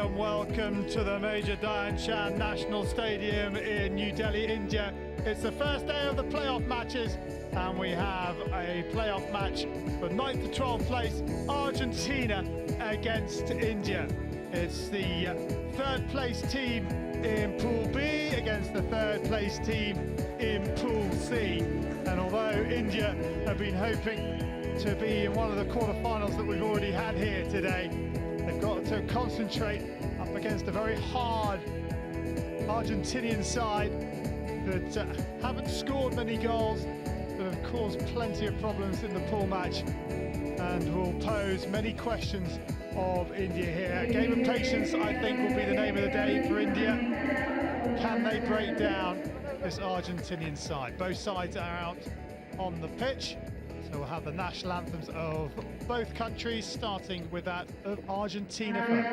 and welcome to the Major Dhyan Chand National Stadium in New Delhi, India. It's the first day of the playoff matches, and we have a playoff match for 9th to 12th place, Argentina against India. It's the third place team in Pool B against the third place team in Pool C. And although India have been hoping to be in one of the quarterfinals that we've already had here today, they've got to concentrate up against a very hard Argentinian side that haven't scored many goals, but have caused plenty of problems in the pool match and will pose many questions of India here. A game of patience, I think, will be the name of the day for India. Can they break down this Argentinian side? Both sides are out on the pitch, so we'll have the national anthems of both countries, starting with that of Argentina first.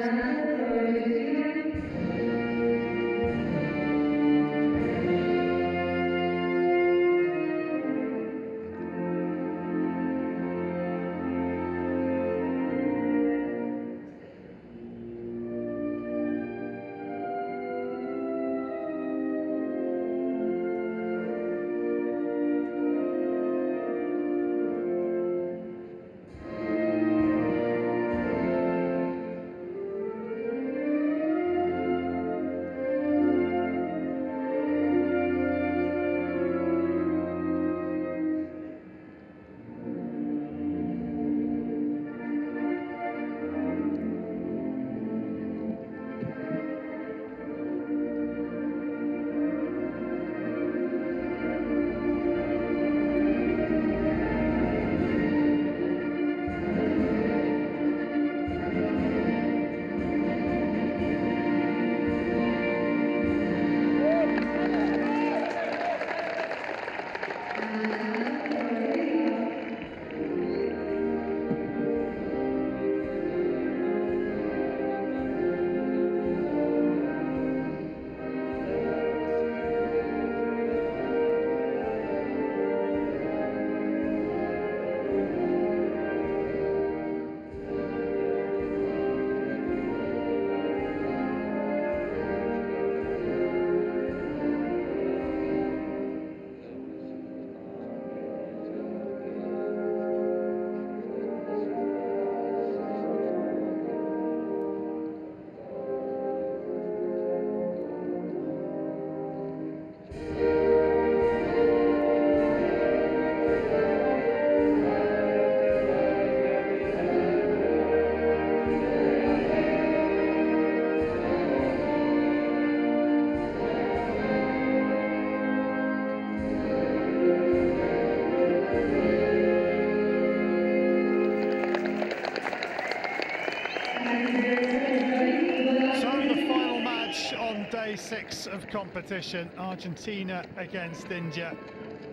Day 6 of competition, Argentina against India.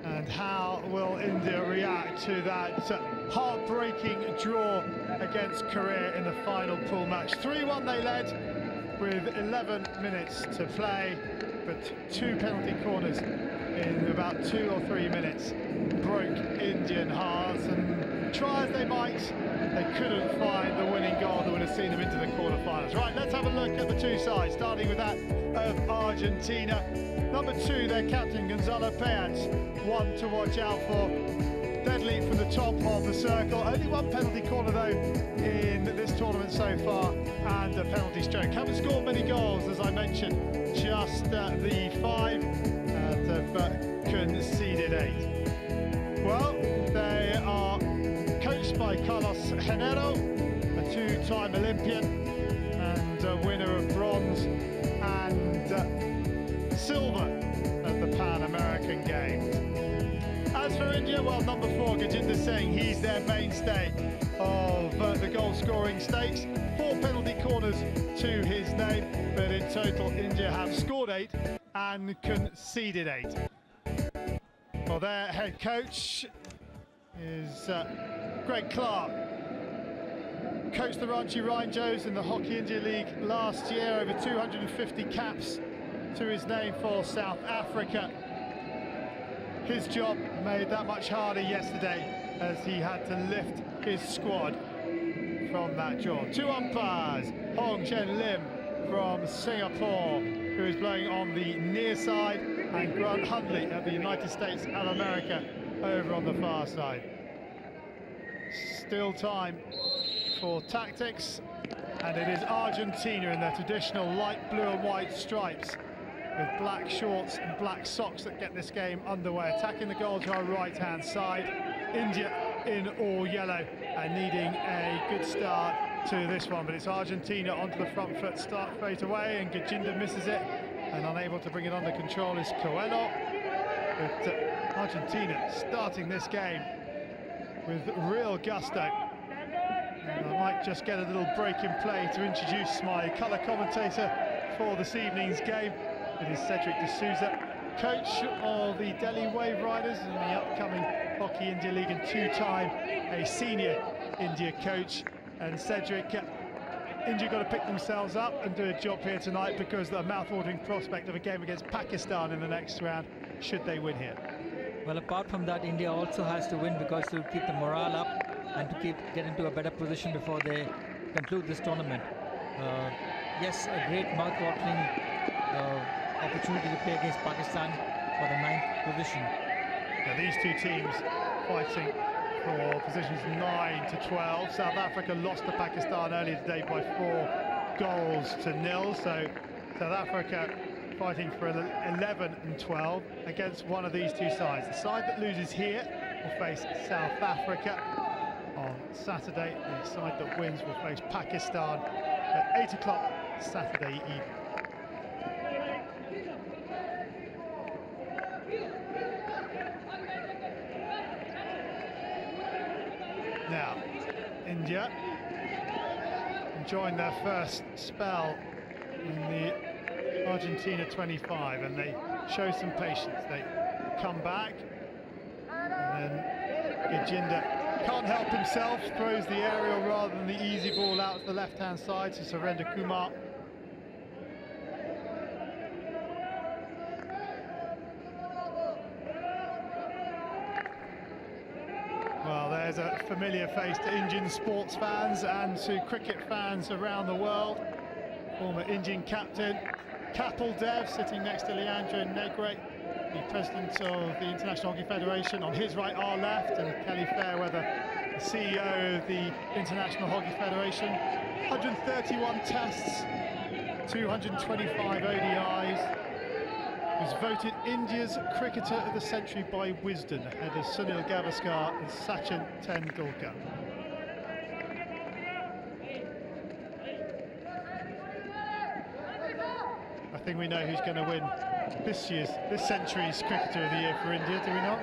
And how will India react to that heartbreaking draw against Korea in the final pool match? 3-1 they led with 11 minutes to play, but 2 penalty corners in about 2 or 3 minutes broke Indian hearts, and try as they might, they couldn't find the winning goal that would have seen them into the quarterfinals. Right, let's have a look at the two sides, starting with that of Argentina. Number 2, their captain, Gonzalo Payans, one to watch out for. Deadly from the top of the circle. Only 1 penalty corner, though, in this tournament so far, and a penalty stroke. Haven't scored many goals, as I mentioned, just the 5, and have conceded 8. Well, they are coached by Carlos Genero, a 2-time Olympian and a winner of bronze and silver at the Pan American Games. As for India, well, number 4, Gajendra Singh, he's their mainstay of the goal-scoring stakes. 4 penalty corners to his name, but in total, India have scored 8 and conceded 8. Well, their head coach is Greg Clark. Coached the Ranchi Rhinos in the Hockey India League last year, over 250 caps to his name for South Africa. His job made that much harder yesterday as he had to lift his squad from that draw. 2 umpires, Hong Chen Lim from Singapore, who is playing on the near side, and Grant Hundley of the United States of America over on the far side. Still time for tactics, and it is Argentina in their traditional light blue and white stripes with black shorts and black socks that get this game underway. Attacking the goal to our right-hand side. India in all yellow and needing a good start to this one, but it's Argentina onto the front foot, start straight away, and Gajinda misses it, and unable to bring it under control is Coelho. But Argentina starting this game with real gusto. And I might just get a little break in play to introduce my colour commentator for this evening's game. It is Cedric D'Souza, coach of the Delhi Wave Riders in the upcoming Hockey India League, and two-time a senior India coach. And Cedric, India got to pick themselves up and do a job here tonight, because the mouth-watering prospect of a game against Pakistan in the next round, should they win here. Well, apart from that, India also has to win, because to keep the morale up and to get into a better position before they conclude this tournament. Yes, a great mouth-watering opportunity to play against Pakistan for the 9th position. Now, these two teams fighting for positions 9 to 12. South Africa lost to Pakistan earlier today by 4-0. So South Africa fighting for 11 and 12 against one of these two sides. The side that loses here will face South Africa on Saturday. The side that wins will face Pakistan at 8 o'clock Saturday evening. Now, India enjoying their first spell in the Argentina 25, and they show some patience. They come back, and then Gajinda can't help himself, throws the aerial rather than the easy ball out to the left-hand side to Surrender Kumar. Well, there's a familiar face to Indian sports fans and to cricket fans around the world. Former Indian captain Kapil Dev sitting next to Leandro Negre, the president of the International Hockey Federation, on his right, our left, and Kelly Fairweather, the CEO of the International Hockey Federation. 131 tests, 225 ODIs. Was voted India's cricketer of the century by Wisden, ahead of Sunil Gavaskar and Sachin Tendulkar. I think we know who's going to win this century's cricketer of the year for India, do we not?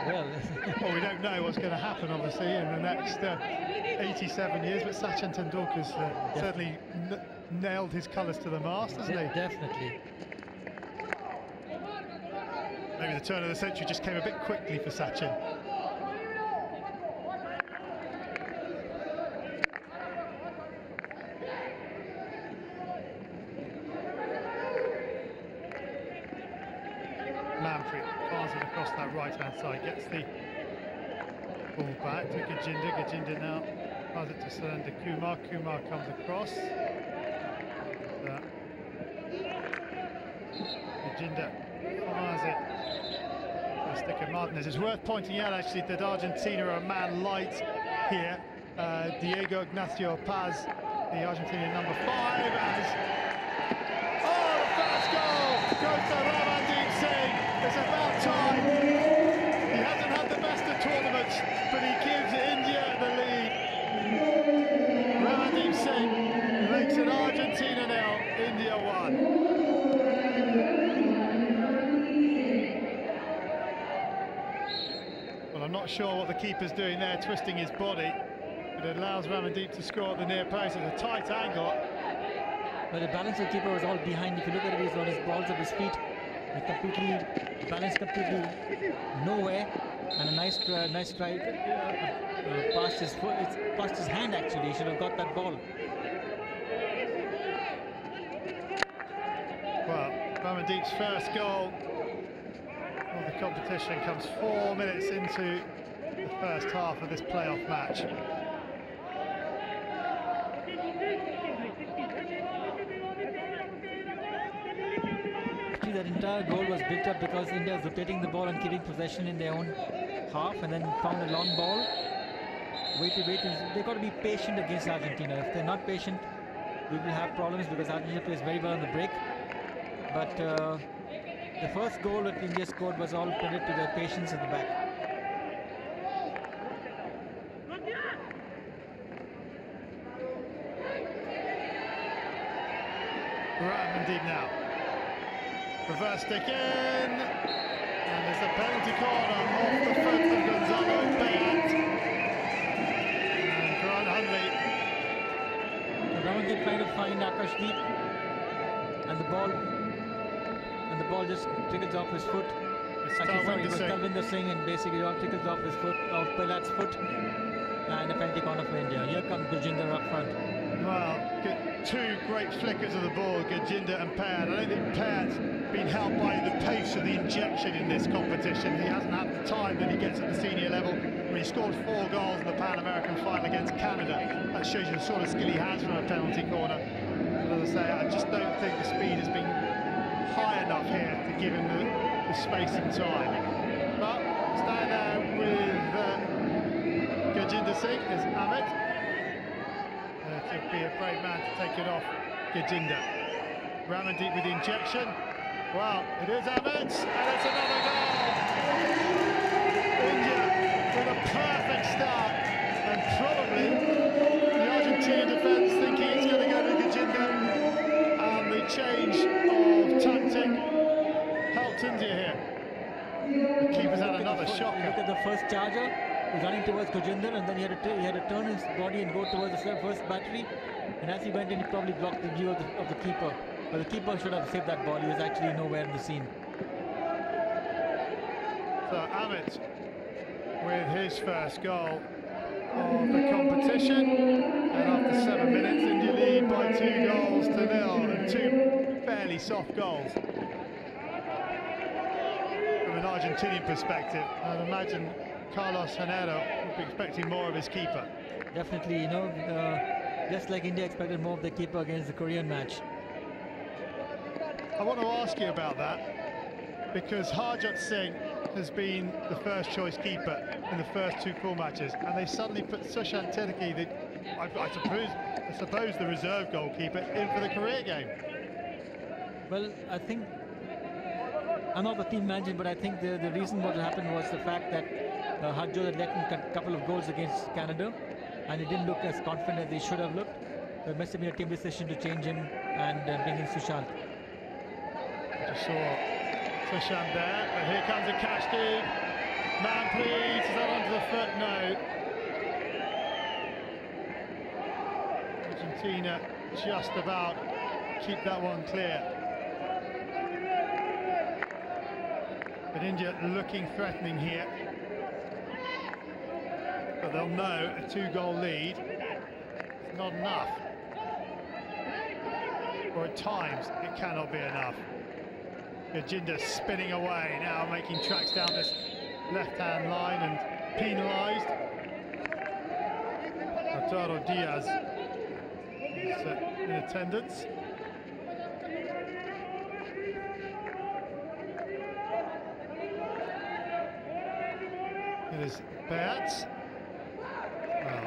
Well, we don't know what's going to happen, obviously, in the next 87 years, but Sachin Tendulkar's certainly nailed his colours to the mast, hasn't he? Definitely. Maybe the turn of the century just came a bit quickly for Sachin. Lamprey fires it across that right-hand side, gets the ball back to Gajinda. Gajinda now fires it to Surrender Kumar. Kumar comes across. Gajinda fires it. Stick of Martinez. It's worth pointing out actually that Argentina are a man light here. Diego Ignacio Paz, the Argentinian number 5, and the first goal goes to Ramandeep Singh. It's about time. He hasn't had the best of tournaments, but he gives India the lead. Ramandeep Singh makes it Argentina 0, India 1. I'm not sure what the keeper's doing there, twisting his body, but it allows Ramandeep to score at the near post at a tight angle. But the balance of the keeper was all behind. If you look at it, he's on his balls of his feet. He completely balanced completely nowhere, and a nice strike past his foot. It's past his hand actually. He should have got that ball. Well, Ramandeep's first goal of the competition comes 4 minutes into the first half of this playoff match. Actually, that entire goal was built up because India was rotating the ball and keeping possession in their own half, and then found a long ball. Waited. They've got to be patient against Argentina. If they're not patient, we will have problems because Argentina plays very well on the break. But the first goal that India scored was all credit to their patience at the back. Indeed now. Reverse stick in, and there's a penalty corner off the foot of Gonzalo Bayat. And Grant Hundley. Ramandeep trying to find Akashdeep, and the ball just trickles off his foot. It was Talvinder Singh, and basically it all trickles off his foot, off Bayat's foot, and a penalty corner for India. Here comes Gurjinder up front. Well, two great flickers of the ball, Gurjinder and Payat. I don't think Payat's been helped by the pace of the injection in this competition. He hasn't had the time that he gets at the senior level. When he scored 4 goals in the Pan American final against Canada, that shows you the sort of skill he has from a penalty corner. But as I say, I just don't think the speed has been high enough here to give him the space and time. But staying there with Gurjinder Singh is Amit. To be a brave man to take it off Gurjinder. Ramandeep with the injection. Well, it is Amit, and it's another goal. India with a perfect start, and probably the Argentinian defence thinking it's going to go to Gurjinder, and the change of tactic helped India here. The keeper's had another shocker. Look at the first charger. He's running towards Gurjinder, and then he had to turn his body and go towards the first battery. And as he went in, he probably blocked the view of the keeper. But the keeper should have saved that ball. He was actually nowhere in the scene. So Amit with his first goal of the competition. And after 7 minutes, India lead by 2-0, and 2 fairly soft goals. From an Argentinian perspective, I'd imagine Carlos Herrera would be expecting more of his keeper. Definitely, just like India expected more of the keeper against the Korean match. I want to ask you about that, because Harjot Singh has been the first choice keeper in the first 2 pool matches, and they suddenly put Sushant Tedeki, I suppose the reserve goalkeeper, in for the Korea game. Well, I think, I'm not the team manager, but I think the reason what happened was the fact that Harjot had let in a couple of goals against Canada, and he didn't look as confident as he should have looked. There must have been a team decision to change him and bring in Sushant. I just saw Sushant there, but here comes a Kashdeep. Man, please, is that onto the foot? No. Argentina just about keep that one clear. But India looking threatening here. But they'll know a 2-goal lead is not enough. Or at times, it cannot be enough. Gurjinder spinning away now, making tracks down this left-hand line and penalised. Arturo Diaz is in attendance. It is Bayat. Well,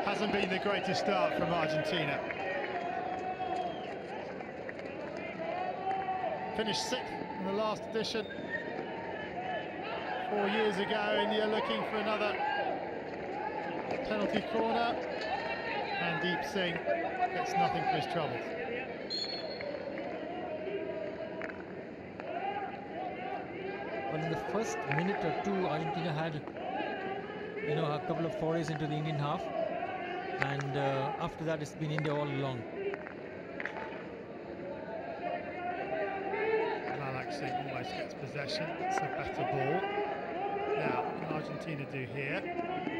hasn't been the greatest start from Argentina. Finished 6th in the last edition. 4 years ago, India looking for another penalty corner. And Deep Singh gets nothing for his troubles. Well, in the first minute or 2, Argentina had, a couple of forays into the Indian half, and after that, it's been India all along. Singh almost gets possession. It's a better ball. Now, what can Argentina do here?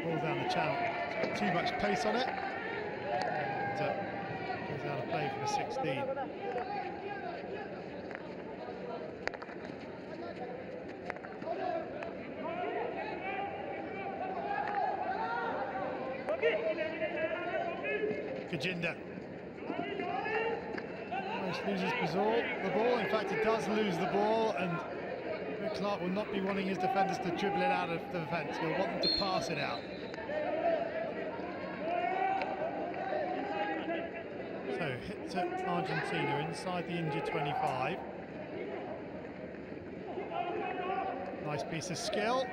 Ball down the channel. It's got too much pace on it. And goes out of play for the 16. Gurjinder. Almost loses the ball. In fact, he does lose the ball, and Clark will not be wanting his defenders to dribble it out of the defence. He'll want them to pass it out. So hit to Argentina inside the India 25. Nice piece of skill.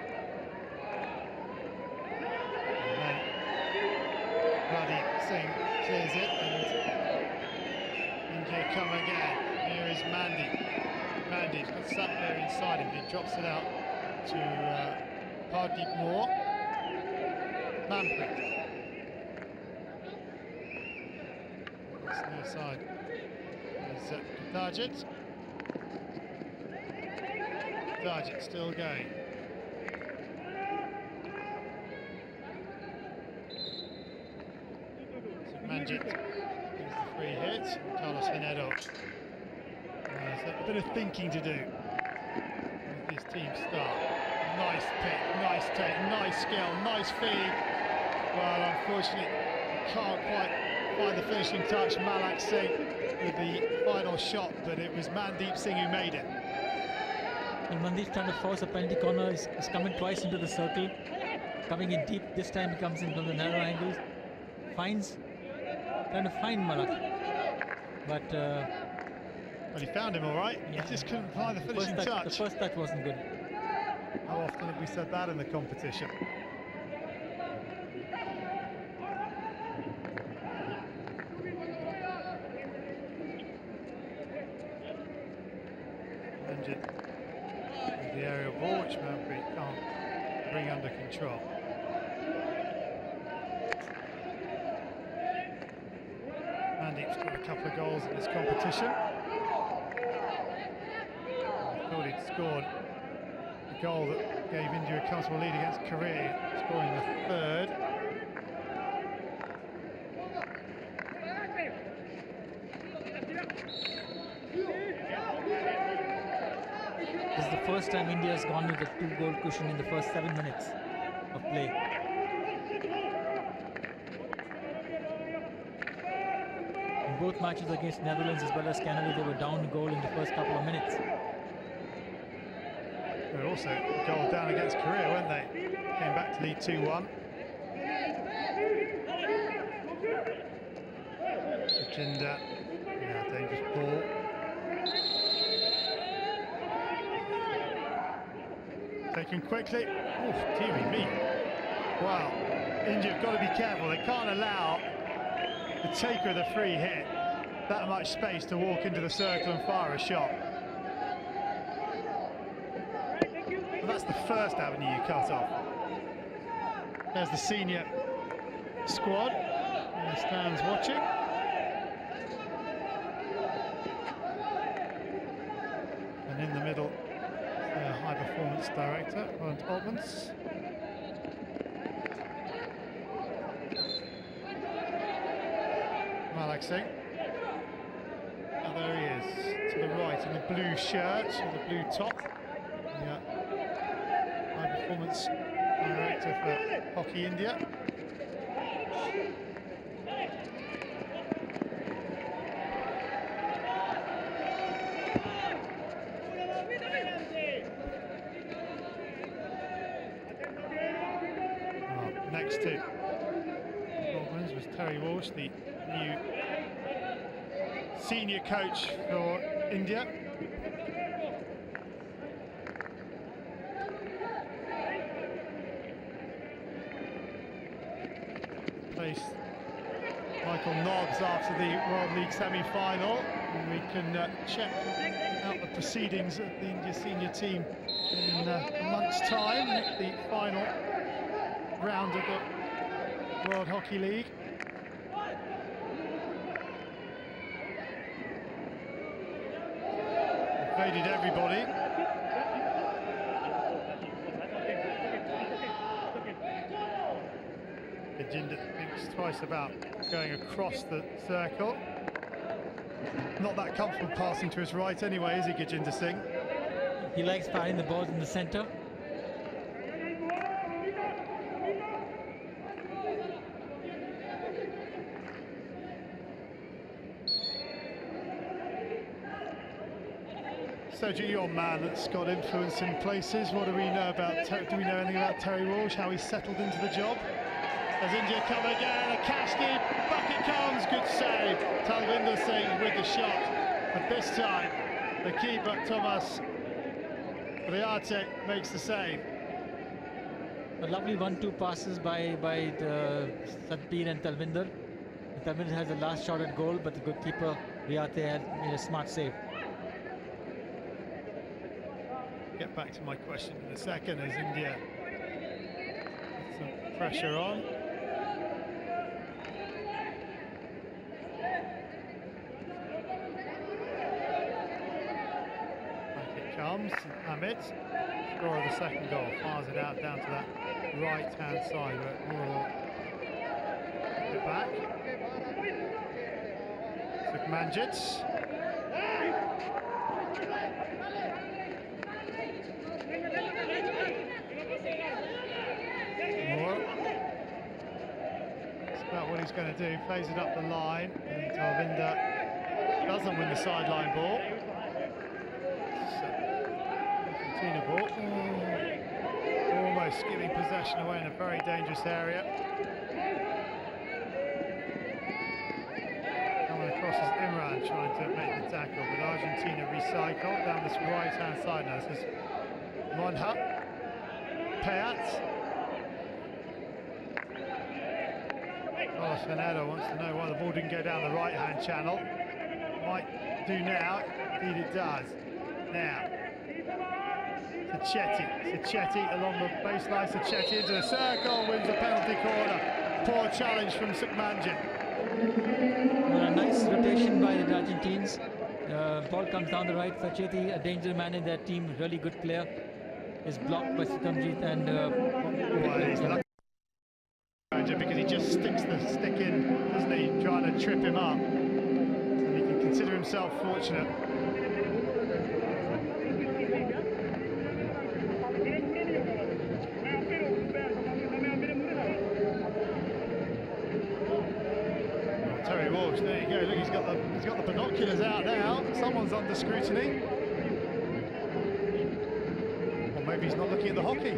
And then Bloody Singh clears it, and India come again. Here is Mandeep. Mandeep's got sat there inside him, but he drops it out to Pardeep Moore. Manpreet. That's the near side. There's Darjit. Darjit still going. So Manjit gets the free hit. Carlos Hinedo. So a bit of thinking to do with this team start. Nice pick, nice take, nice skill, nice feed. Well, unfortunately, can't quite find the finishing touch. Malak Singh with the final shot, but it was Mandeep Singh who made it. And Mandeep's trying to force a penalty corner. He's coming twice into the circle, coming in deep. This time he comes in from the narrow angles. Trying to find Malak, but well, he found him all right. Yeah. He just couldn't find the finishing touch. The first touch wasn't good. How often have we said that in the competition? Manjit with the aerial ball, which Manpreet can't bring under control. Mandeep's got a couple of goals in this competition. I thought he'd scored the goal that gave India a comfortable lead against Korea, scoring the third. This is the first time India has gone with a 2-goal cushion in the first 7 minutes of play. In both matches against Netherlands as well as Canada, they were down a goal in the first couple of minutes. They were also a goal down against Korea, weren't they? Came back to lead 2-1. Sachinder, yeah, dangerous ball. Taken quickly. Oof, dearie me. Wow, India have got to be careful. They can't allow the taker of the free hit that much space to walk into the circle and fire a shot. Well, that's the first avenue you cut off. There's the senior squad in the stands watching. And in the middle, the high performance director, Roland Altmans. Malak Singh. And there he is, to the right in the blue shirt, with the blue top. Yeah. High performance director for Hockey India. Next to Robbins was Terry Walsh, the new senior coach for India. Placed Michael Nobbs after the World League semi-final, and we can check out the proceedings of the India senior team in a month's time, the final round of the World Hockey League. Invaded everybody. Gajinder thinks twice about going across the circle. Not that comfortable passing to his right anyway, is he, Gajinder Singh? He likes firing the balls in the center. Sergio, your man that's got influence in places. What do we know about? Do we know anything about Terry Walsh? How he settled into the job? As India come again, a Kashti, back it comes, good save. Talvinder Singh with the shot. But this time, the keeper Thomas Riate makes the save. A lovely 1-2 passes by the Satbir and Talvinder. Talvinder has the last shot at goal, but the good keeper Riate had made a smart save. Get back to my question in a second as India put some pressure on. Back it comes, Amit, scorer of the second goal, fires it out down to that right-hand side where Moore put it back. Manjit. That's about what he's going to do. Plays it up the line, and Talvinder doesn't win the sideline ball. Argentina ball. Almost giving possession away in a very dangerous area. Coming across as Imran trying to make the tackle, but Argentina recycle down this right-hand side now. This is Monha. Payat. Carlos Fernando wants to know why the ball didn't go down the right-hand channel. Might do now. Indeed it does. Now. Sacchetti along the baseline. Sacchetti into the circle, wins the penalty corner. Poor challenge from Sukhmanjit. Well, a nice rotation by the Argentines. Ball comes down the right. Sacchetti, a danger man in their team, really good player, is blocked by Sukhmanjit and well, he's lucky because he just sticks the stick in, doesn't he, trying to trip him up. And he can consider himself fortunate. Terry Walsh, there you go. Look, he's got the binoculars out now. Someone's under scrutiny. Or maybe he's not looking at the hockey.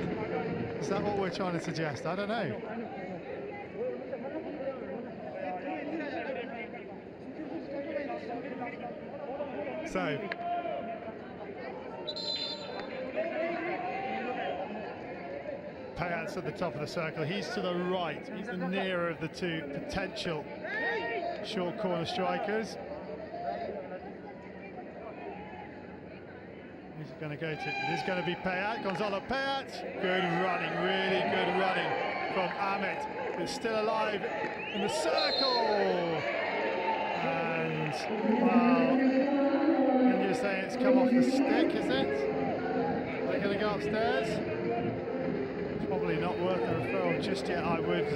Is that what we're trying to suggest? I don't know. So Payat's at the top of the circle. He's to the right. He's the nearer of the two potential short corner strikers. Who's it going to go to? It is going to be Payat. Gonzalo Payat. Good running, really good running from Amit. It's still alive in the circle. And, well, and you're saying it's come off the stick, is it? They're going to go upstairs? Probably not worth the referral just yet, I would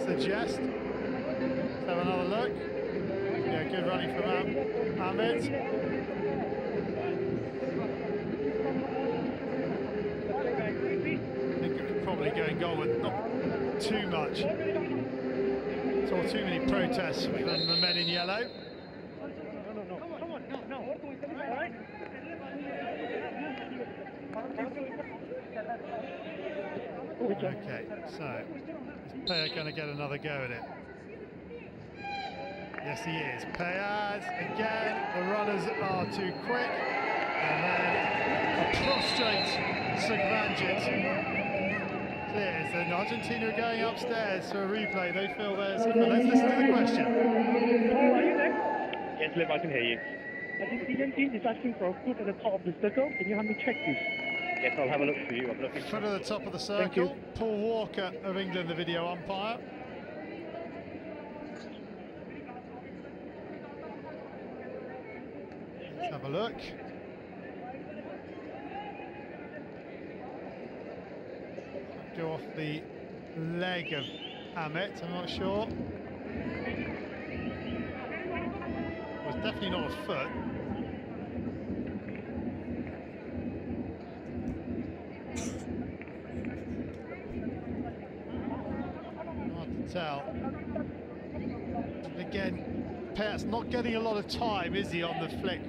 suggest. Let's have another look. Yeah, good running from Amit. I think it could probably go in goal with not too much. Saw too many protests from the men in yellow. Okay, so is Payat going to get another go at it? Yes, he is. Payat again. The runners are too quick, and then a prostrate Sukhmanjit clears. And Argentina are going upstairs for a replay. They feel there's. Let's listen to the question. Paul, are you there? Yes, Liv, I can hear you. The Indian team is asking for a foot at the top of the circle. Can you help me check this? Yes, I'll have a look for you. Foot at the top of the circle. Paul Walker of England, the video umpire. Let's have a look. Go off the leg of Amit, I'm not sure. It was definitely not a foot. Tell. Again, Payat's not getting a lot of time, is he, on the flick?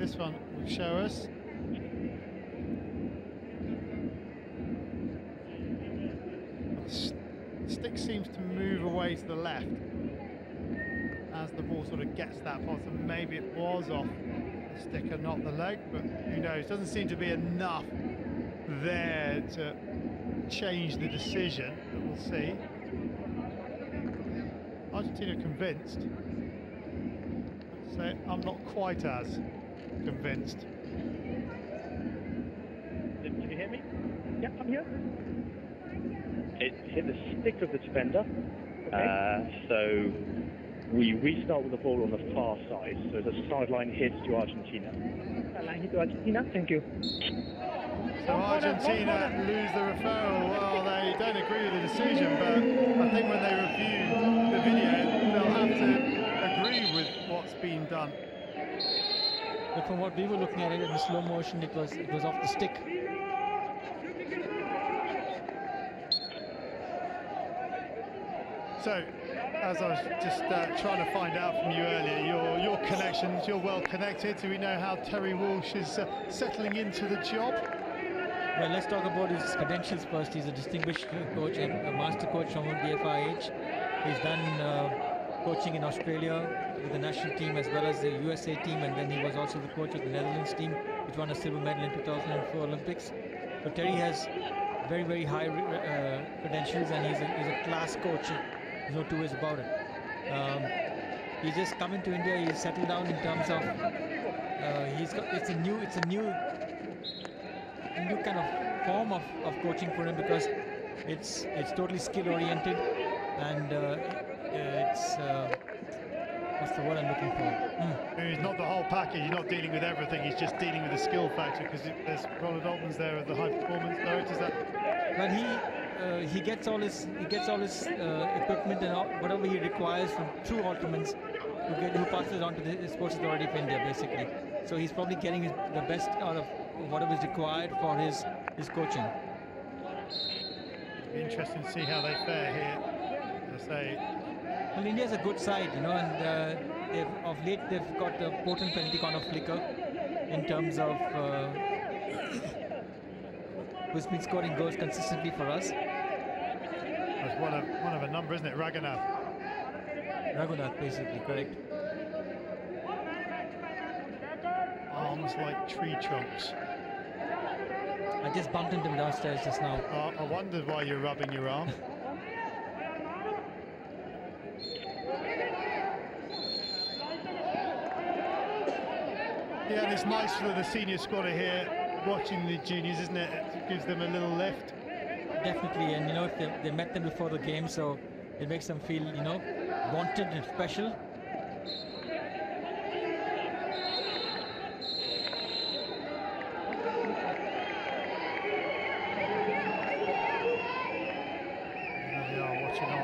this one will show us. The stick seems to move away to the left as the ball sort of gets that point. So maybe it was off the stick and not the leg, but who knows? Doesn't seem to be enough there to change the decision, but we'll see. Argentina convinced. I'd say I'm not quite as convinced. Can you hear me? Yeah, I'm here. It hit the stick of the defender. Okay. So we restart with the ball on the far side. So it's a sideline hit to Argentina. Sideline hit to Argentina. Thank you. So Argentina lose the referral. Well, they don't agree with the decision, but I think when they review the video, they'll have to agree with what's been done. But from what we were looking at it in slow motion, it was off the stick. So, as I was just trying to find out from you earlier, your connections, you're well connected. Do we know how Terry Walsh is settling into the job? Well, let's talk about his credentials first. He's a distinguished coach and a master coach from the FIH. He's done coaching in Australia with the national team as well as the USA team, and then he was also the coach of the Netherlands team, which won a silver medal in 2004 Olympics. So Terry has very, very high credentials, and he's a class coach. There's no two ways about it. He's just come into India. He's settled down in terms of it's a new kind of form of coaching for him, because it's totally skill oriented, and it's what's the word I'm looking for? He's not the whole package. He's not dealing with everything. He's just dealing with the skill factor, because there's Ronald Altman's there, the high performance directors. Well, he gets all his equipment and whatever he requires from through Altman's, who passes on to the Sports Authority of India, basically. So he's probably getting the best out of whatever is required for his coaching. It'll be interesting to see how they fare here. As I say, well, India's a good side, and of late they've got a potent penalty corner flicker in terms of who's been scoring goals consistently for us. That's one of a number, isn't it? Raghunath, basically, correct. Arms like tree trunks. I just bumped into him downstairs just now. I wondered why you're rubbing your arm. Yeah, and it's nice for the senior squad here watching the juniors, isn't it? It gives them a little lift. Definitely, and if they met them before the game, so it makes them feel, wanted and special. There they are watching on.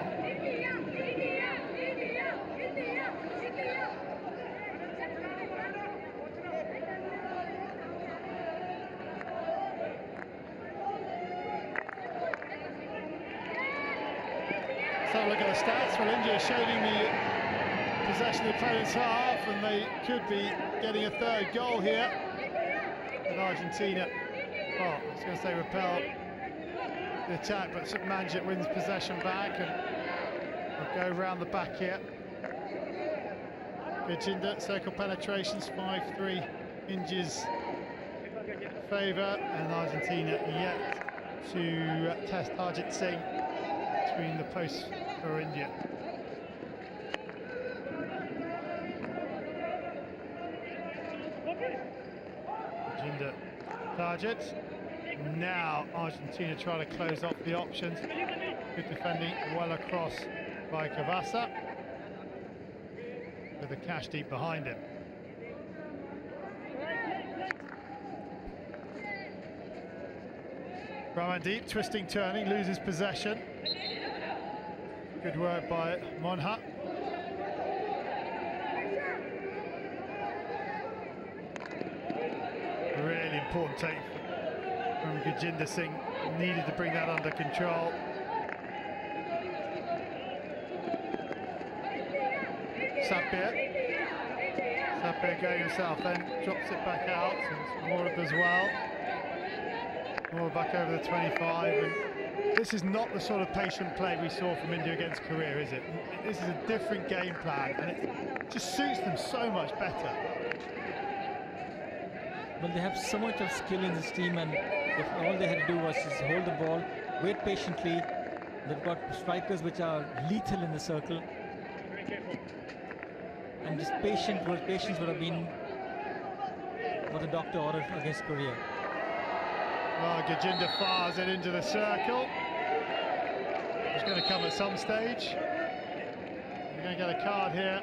Let's have a look at the stats. Well, India showing the possession of the opponent's half, and they could be getting a third goal here. And Argentina, I was going to say repel the attack, but Manjit wins possession back, and we'll go round the back here. Gajinda, circle penetrations, 5-3 India's favour, and Argentina yet to test Harjit Singh between the posts for India. Gajinda targets. Now Argentina trying to close off the options. Good defending well across by Cavassa, with the cash deep behind him. Ramandeep twisting, turning, loses possession. Good work by Monha. Really important take from Gajinda Singh. Needed to bring that under control. Sabir bit going himself, then drops it back out. So Moore does well. Moore back over the 25. And this is not the sort of patient play we saw from India against Korea, is it? This is a different game plan, and it just suits them so much better. Well, they have so much of skill in this team, and if all they had to do was just hold the ball, wait patiently. They've got strikers which are lethal in the circle. And just patience would have been what the doctor ordered against Korea. Well, Gajinder fires it into the circle. It's going to come at some stage. You're going to get a card here.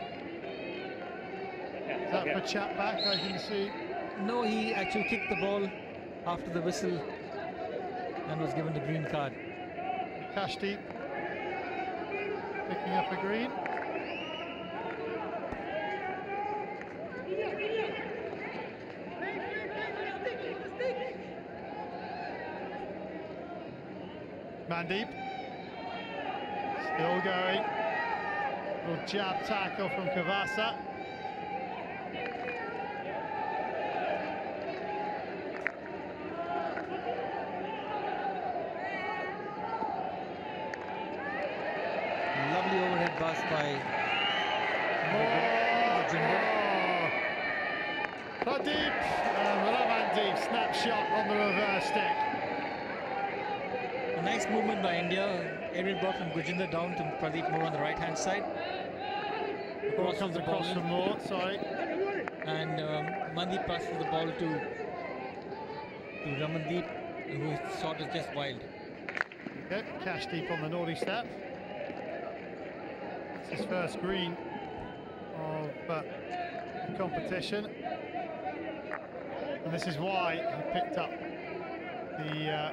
Is that for chat back, I can see? No, he actually kicked the ball after the whistle and was given the green card. Kashdeep picking up a green. Mandeep still going. Little jab tackle from Kavasa. Lovely overhead pass by Pradeep and Ramandeep snapshot on the reverse stick. A nice movement by India. Aerial ball from Gajinder down to Pradeep Moore on the right hand side. Ball comes across from Moore, sorry. And Mandeep passes the ball to Ramandeep, whose shot is just wild. Okay, Kashdeep on the naughty step. It's his first green of the competition. And this is why he picked up the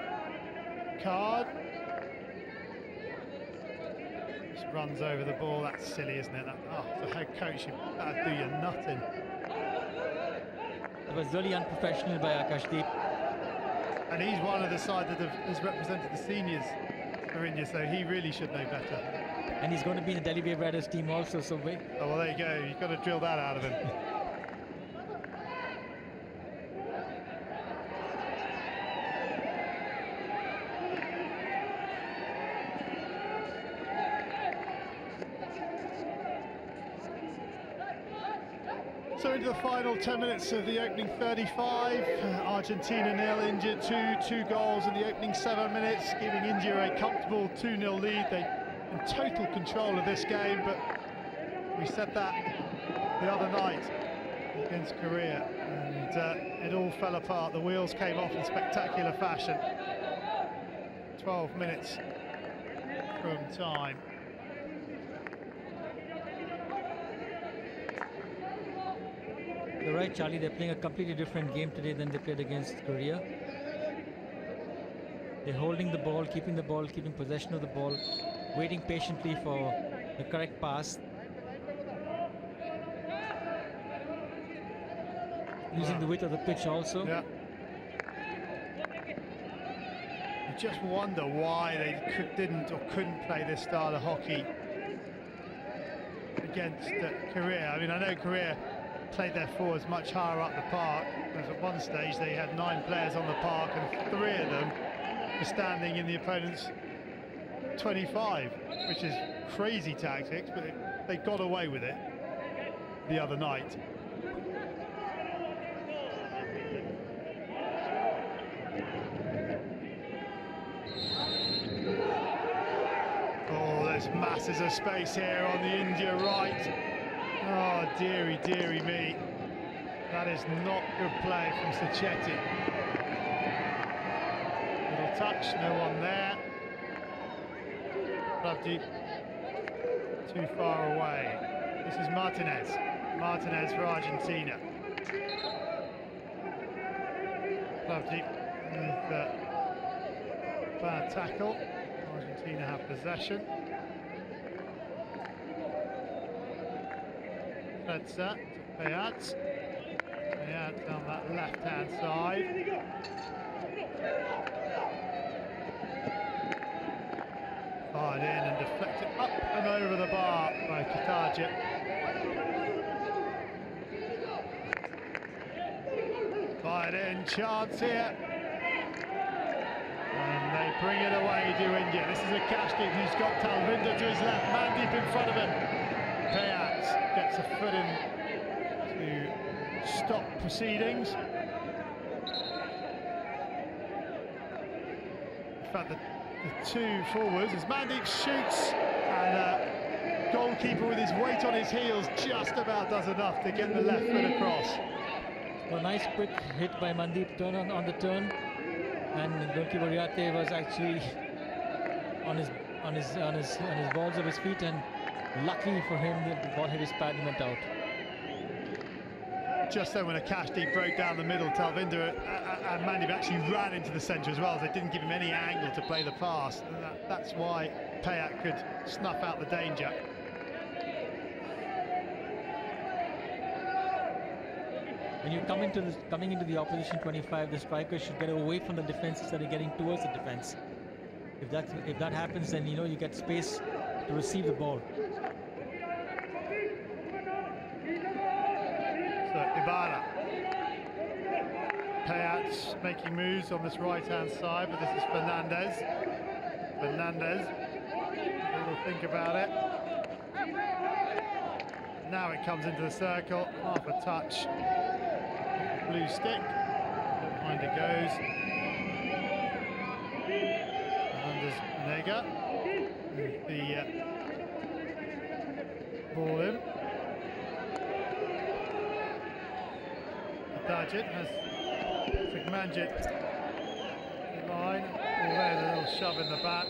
card. Just runs over the ball. That's silly, isn't it? The head coach, that'd do you nothing. It was really unprofessional by Akashdeep. And he's one of the side that has represented the seniors for India, so he really should know better. And he's going to be in the Delhi Wave Riders team also, so wait. Oh, well, there you go. You've got to drill that out of him. So into the final 10 minutes of the opening 35. Argentina 0, India 2 goals in the opening 7 minutes, giving India a comfortable 2-0 lead. They in total control of this game, but we said that the other night against Korea, and it all fell apart. The wheels came off in spectacular fashion. 12 minutes from time. You're right, Charlie. They're playing a completely different game today than they played against Korea. They're holding the ball, keeping possession of the ball, waiting patiently for the correct pass. Using the width of the pitch also. Yeah. You just wonder why they didn't or couldn't play this style of hockey against Korea. I mean, I know Korea played their forwards much higher up the park, because at one stage they had 9 players on the park and 3 of them were standing in the opponent's 25, which is crazy tactics, but they got away with it the other night. Oh, there's masses of space here on the India right. Oh, dearie, dearie me. That is not good play from Sachetti. Little touch, no one there. Pravdeep too far away. This is Martinez. Martinez for Argentina. Pravdeep with bad tackle. Argentina have possession. That's that to Payat. Payat down that left-hand side. Fired in and deflected up and over the bar by Katarjit. Fired in, chance here. And they bring it away to India. This is a Kashdeep who's got Talvinder to his left, Mandeep in front of him. Payat gets a foot in to stop proceedings. In fact, the two forwards, as Mandeep shoots, and goalkeeper with his weight on his heels just about does enough to get the left foot across. A nice quick hit by Mandeep turn on the turn, and goalkeeper Riyate was actually on his balls of his feet, and lucky for him the ball hit his pad and went out. Just then when Kashdeep broke down the middle, Talvinder and Mandeep actually ran into the centre as well, as they didn't give him any angle to play the pass. And that's why Payat could snuff out the danger. When you coming into the opposition 25, the striker should get away from the defence instead of getting towards the defence. If that happens, then you get space to receive the ball. So Ibarra. Payat's making moves on this right-hand side, but this is Fernandez. Fernandez, a little think about it. Now it comes into the circle, half a touch. Blue stick, behind it goes. Fernandez Nega with the ball in. Dajit has Sigmanjit in line. Oh, there's a little shove in the back.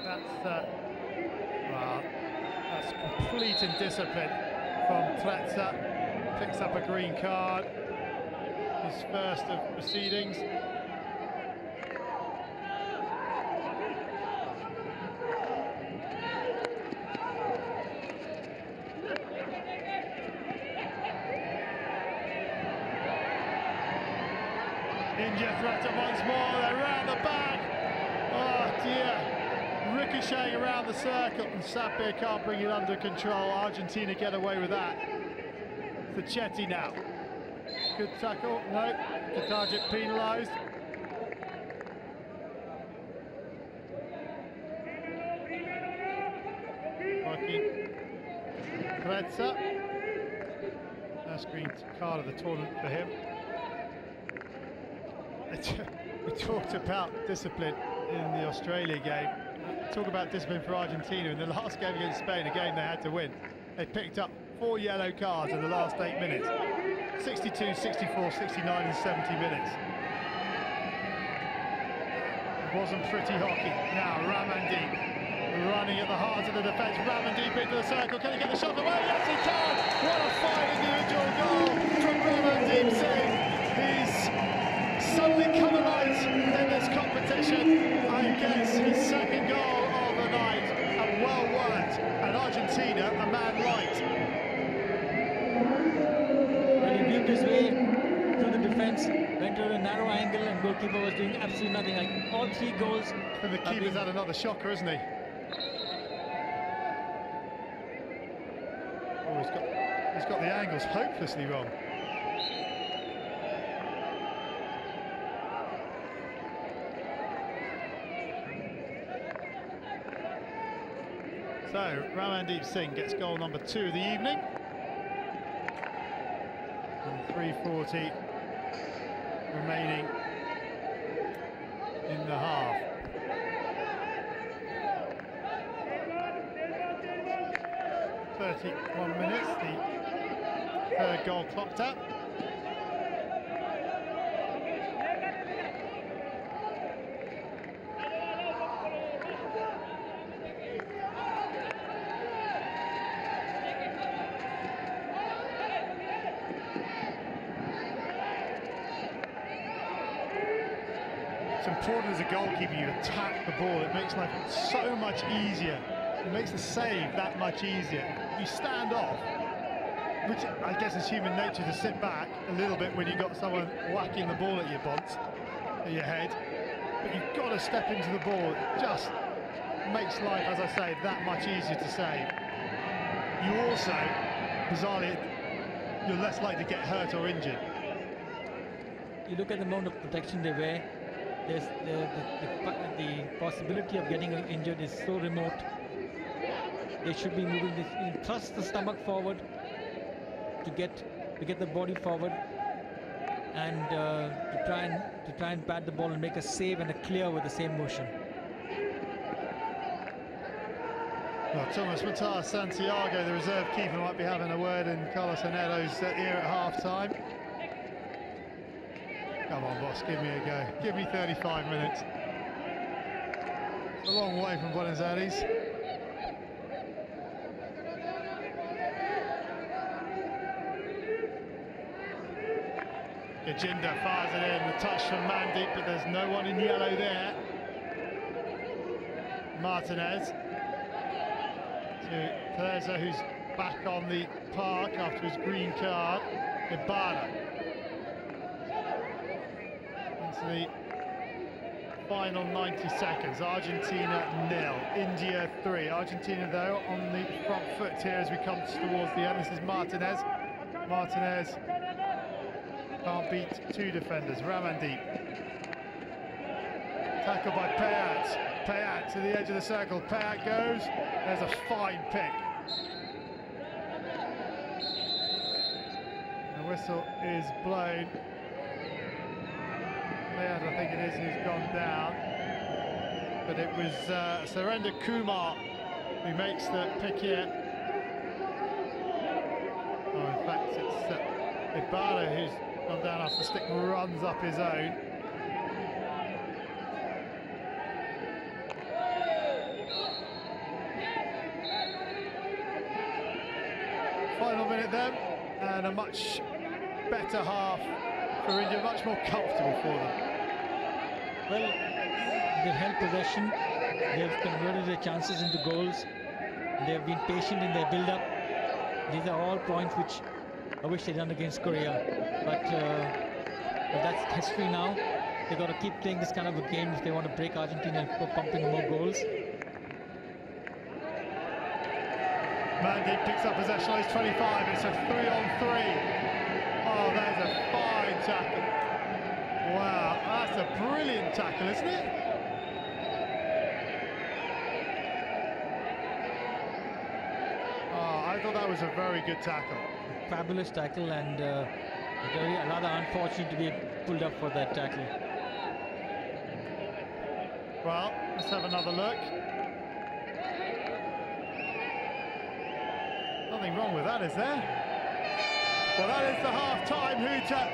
That's complete indiscipline from Tretza. Picks up a green card. His first of proceedings. India threatened once more, they're round the back. Oh dear. Ricocheting around the circle, and Sapir can't bring it under control. Argentina get away with that. For Chetty now. Good tackle, no. Katajit penalised. Joaquin Kretza. First green card of the tournament for him. We talked about discipline in the Australia game. Talk about discipline for Argentina. In the last game against Spain, a game they had to win, they picked up 4 yellow cards in the last 8 minutes. 62, 64, 69 and 70 minutes. It wasn't pretty hockey. Now Ramandeep running at the heart of the defence. Ramandeep into the circle. Can he get the shot away? Yes, he can! What a fine individual goal from Ramandeep Singh. He's suddenly come alive in this competition. I guess his second goal of the night, and well worked. And Argentina, a man right. And he beat his way through the defence, went to a narrow angle, and goalkeeper was doing absolutely nothing. Like all 3 goals. And the keeper's had another shocker, hasn't he? Oh, he's got the angles hopelessly wrong. So, Ramandeep Singh gets goal number 2 of the evening. And 3:40 remaining in the half. 31 minutes, the third goal clocked up. Important as a goalkeeper, you attack the ball. It makes life so much easier. It makes the save that much easier. You stand off, which I guess is human nature to sit back a little bit when you've got someone whacking the ball at your bonds, at your head. But you've got to step into the ball. It just makes life, as I say, that much easier to save. You also, bizarrely, you're less likely to get hurt or injured. you look at the amount of protection they wear. There's the possibility of getting injured is so remote. They should be moving this, thrust the stomach forward to get the body forward, and to try and pat the ball and make a save and a clear with the same motion. Well, Thomas Matar Santiago, the reserve keeper, might be having a word in Carlos Hanedo's ear at half-time. Come on, boss, give me a go. Give me 35 minutes. It's a long way from Buenos Aires. Gajinda fires it in, the touch from Mandeep, but there's no one in yellow there. Martinez to Teresa, who's back on the park after his green card. Ibarra into the final 90 seconds. Argentina 0, India 3. Argentina, though, on the front foot here as we come towards the end. This is Martinez. Martinez can't beat two defenders. Ramandeep. Tackle by Payat. Payat to the edge of the circle. Payat goes. There's a fine pick. The whistle is blown. Payat, I think it is, who's gone down. But it was Surrender Kumar who makes the pick here. Oh, in fact, it's Ibarra who's gone down after the stick runs up his own. Final minute then, and a much better half for India, much more comfortable for them. Well, they've held possession, they've converted their chances into goals, they've been patient in their build-up. These are all points which I wish they'd done against Korea, but that's history now. They've got to keep playing this kind of a game if they want to break Argentina and go pumping more goals. Mandeep picks up possession on his 25, it's a 3-on-3. Oh, that's a fine tackle. Wow, that's a brilliant tackle, isn't it? Oh, I thought that was a very good tackle. Fabulous tackle, and rather unfortunate to be pulled up for that tackle. Well, let's have another look. Nothing wrong with that, is there? Well, that is the half-time hooter,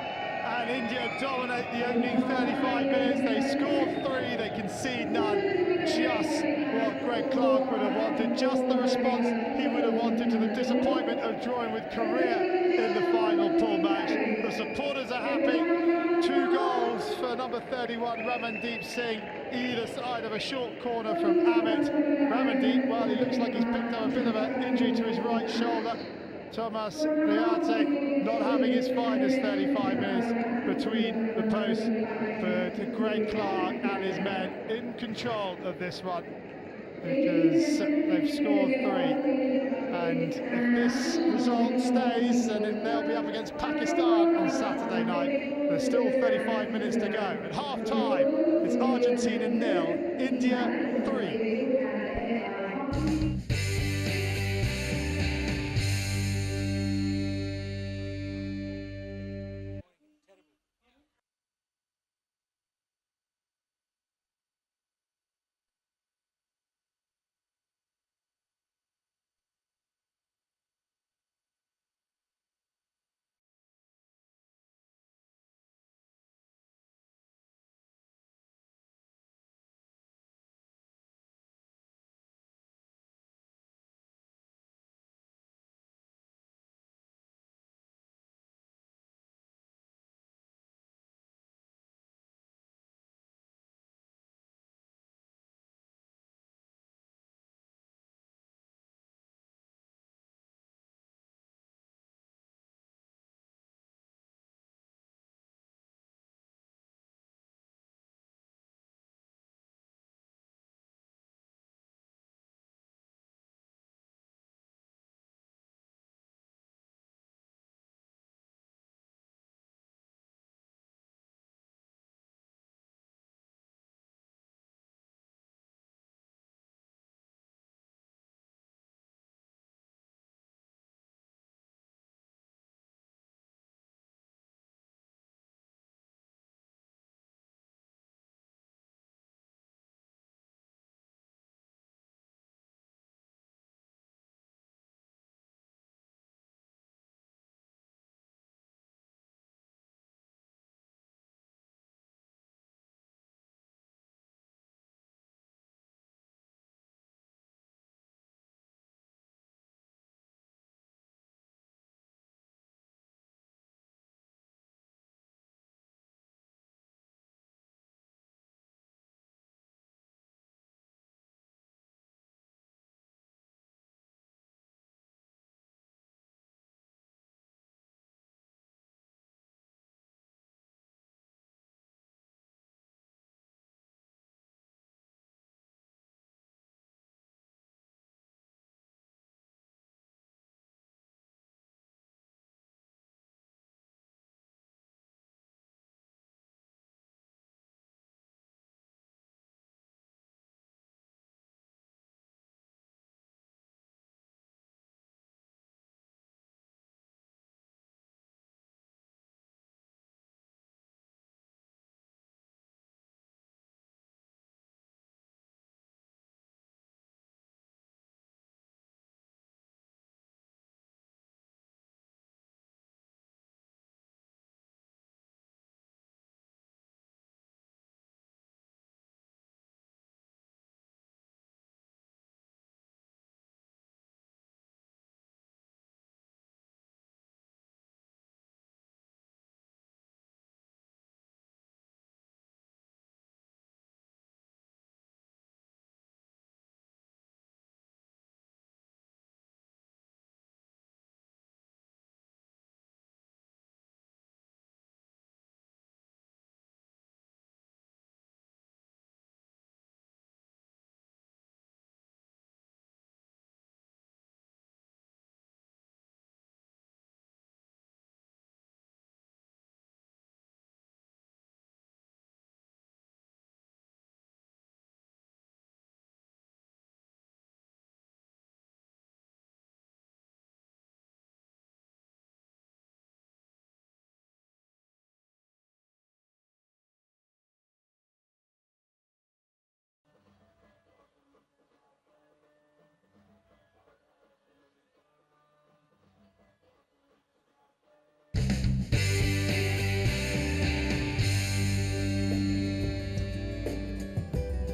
and India dominate the opening 35 minutes. They scored 3, they concede none. Just what Greg Clark would have wanted, just the response he would have wanted to the disappointment of drawing with Korea in the final pool match. The supporters are happy. 2 goals for number 31, Ramandeep Singh, either side of a short corner from Amit. Ramandeep, well, he looks like he's picked up a bit of an injury to his right shoulder. Thomas Learte not having his finest 35 minutes between the posts, but Greg Clark and his men in control of this one because they've scored 3. And if this result stays, then they'll be up against Pakistan on Saturday night. There's still 35 minutes to go. At half-time, it's Argentina 0, India 3.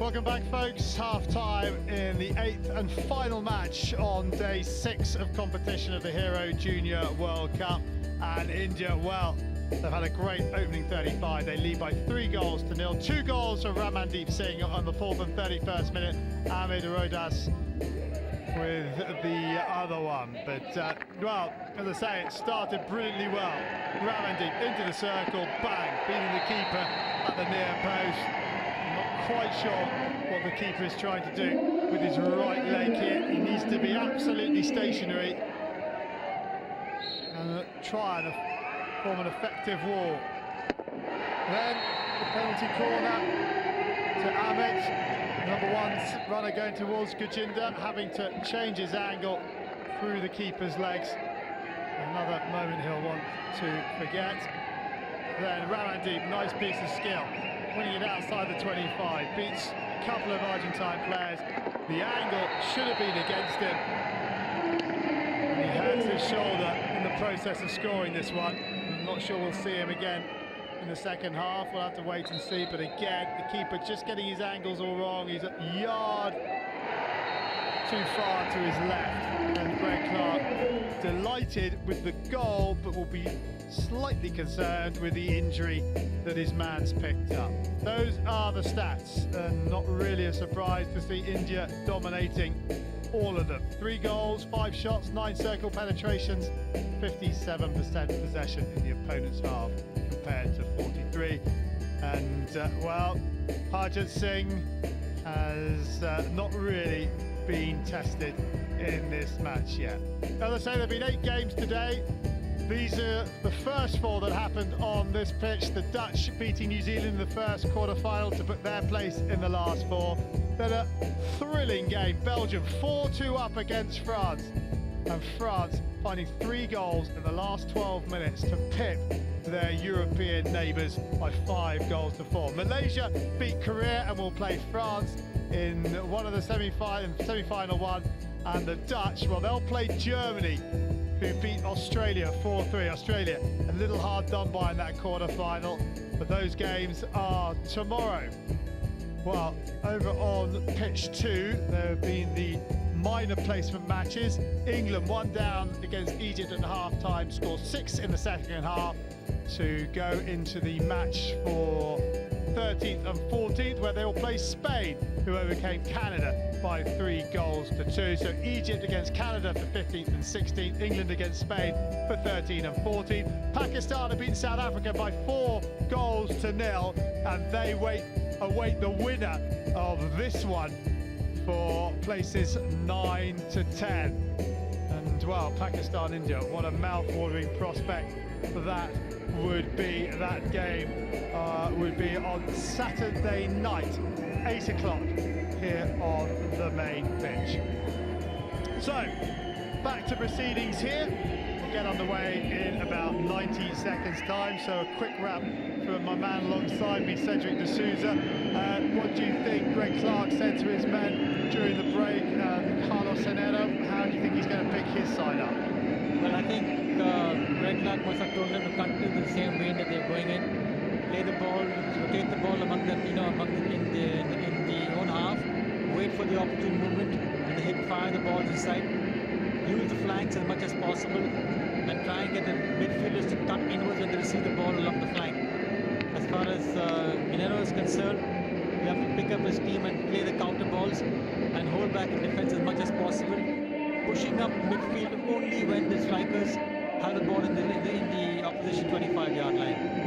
Welcome back, folks. Half-time in the 8th and final match on day 6 of competition of the Hero Junior World Cup. And India, well, they've had a great opening 35. They lead by 3-0. 2 goals from Ramandeep Singh on the 4th and 31st minute. Ahmed Rodas with the other one. But, well, as I say, it started brilliantly well. Ramandeep into the circle, bang, beating the keeper at the near post. Not quite sure what the keeper is trying to do with his right leg here. He needs to be absolutely stationary and try and form an effective wall. Then the penalty corner to Ahmed. Number 1's runner going towards Gajinder, having to change his angle through the keeper's legs. Another moment he'll want to forget. Then Ramandeep, nice piece of skill, winning it outside the 25, beats a couple of Argentine players. The angle should have been against him. And he hurts his shoulder in the process of scoring this one. I'm not sure we'll see him again in the second half. We'll have to wait and see. But again, the keeper just getting his angles all wrong. He's a yard too far to his left. And Greg Clark delighted with the goal, but will be slightly concerned with the injury that his man's picked up. Those are the stats, and not really a surprise to see India dominating all of them. 3 goals, 5 shots, 9 circle penetrations, 57% possession in the opponent's half compared to 43. And well, Harjit Singh has not really been tested in this match yet. As I say, there have been 8 games today. These are the first 4 that happened on this pitch. The Dutch beating New Zealand in the first quarter-final to put their place in the last 4. Then a thrilling game. Belgium 4-2 up against France. And France finding 3 goals in the last 12 minutes to pip their European neighbours by 5-4. Malaysia beat Korea and will play France in one of the semi-final one. And the Dutch, well, they'll play Germany, who beat Australia 4-3. Australia a little hard done by in that quarter-final, but those games are tomorrow. Well, over on pitch 2, there have been the minor placement matches. England 1 down against Egypt at half-time, scored 6 in the second half to go into the match for 13th and 14th, where they will play Spain, who overcame Canada by 3-2. So Egypt against Canada for 15th and 16th, England against Spain for 13th and 14th. Pakistan have beaten South Africa by 4-0, and they await the winner of this one for places 9 to 10. And well, Pakistan, India, what a mouth-watering prospect that would be. That game would be on Saturday night, 8 o'clock here on the main pitch. So, back to proceedings here. We'll get underway in about 90 seconds time. So a quick wrap from my man alongside me, Cedric D'Souza. What do you think Greg Clark said to his men during the break? Carlos Henero, how do you think he's going to pick his side up? Well, I think Greg Clark must have told them to continue the same way that they're going in, play the ball, rotate the ball among them, in the own half, wait for the opportune movement, and they fire the balls inside, use the flanks as much as possible, and try and get the midfielders to cut inwards when they receive the ball along the flank. As far as Guinero is concerned, you have to pick up his team and play the counter balls and hold back in defense as much as possible, pushing up midfield only when the strikers have the ball in the opposition 25-yard line.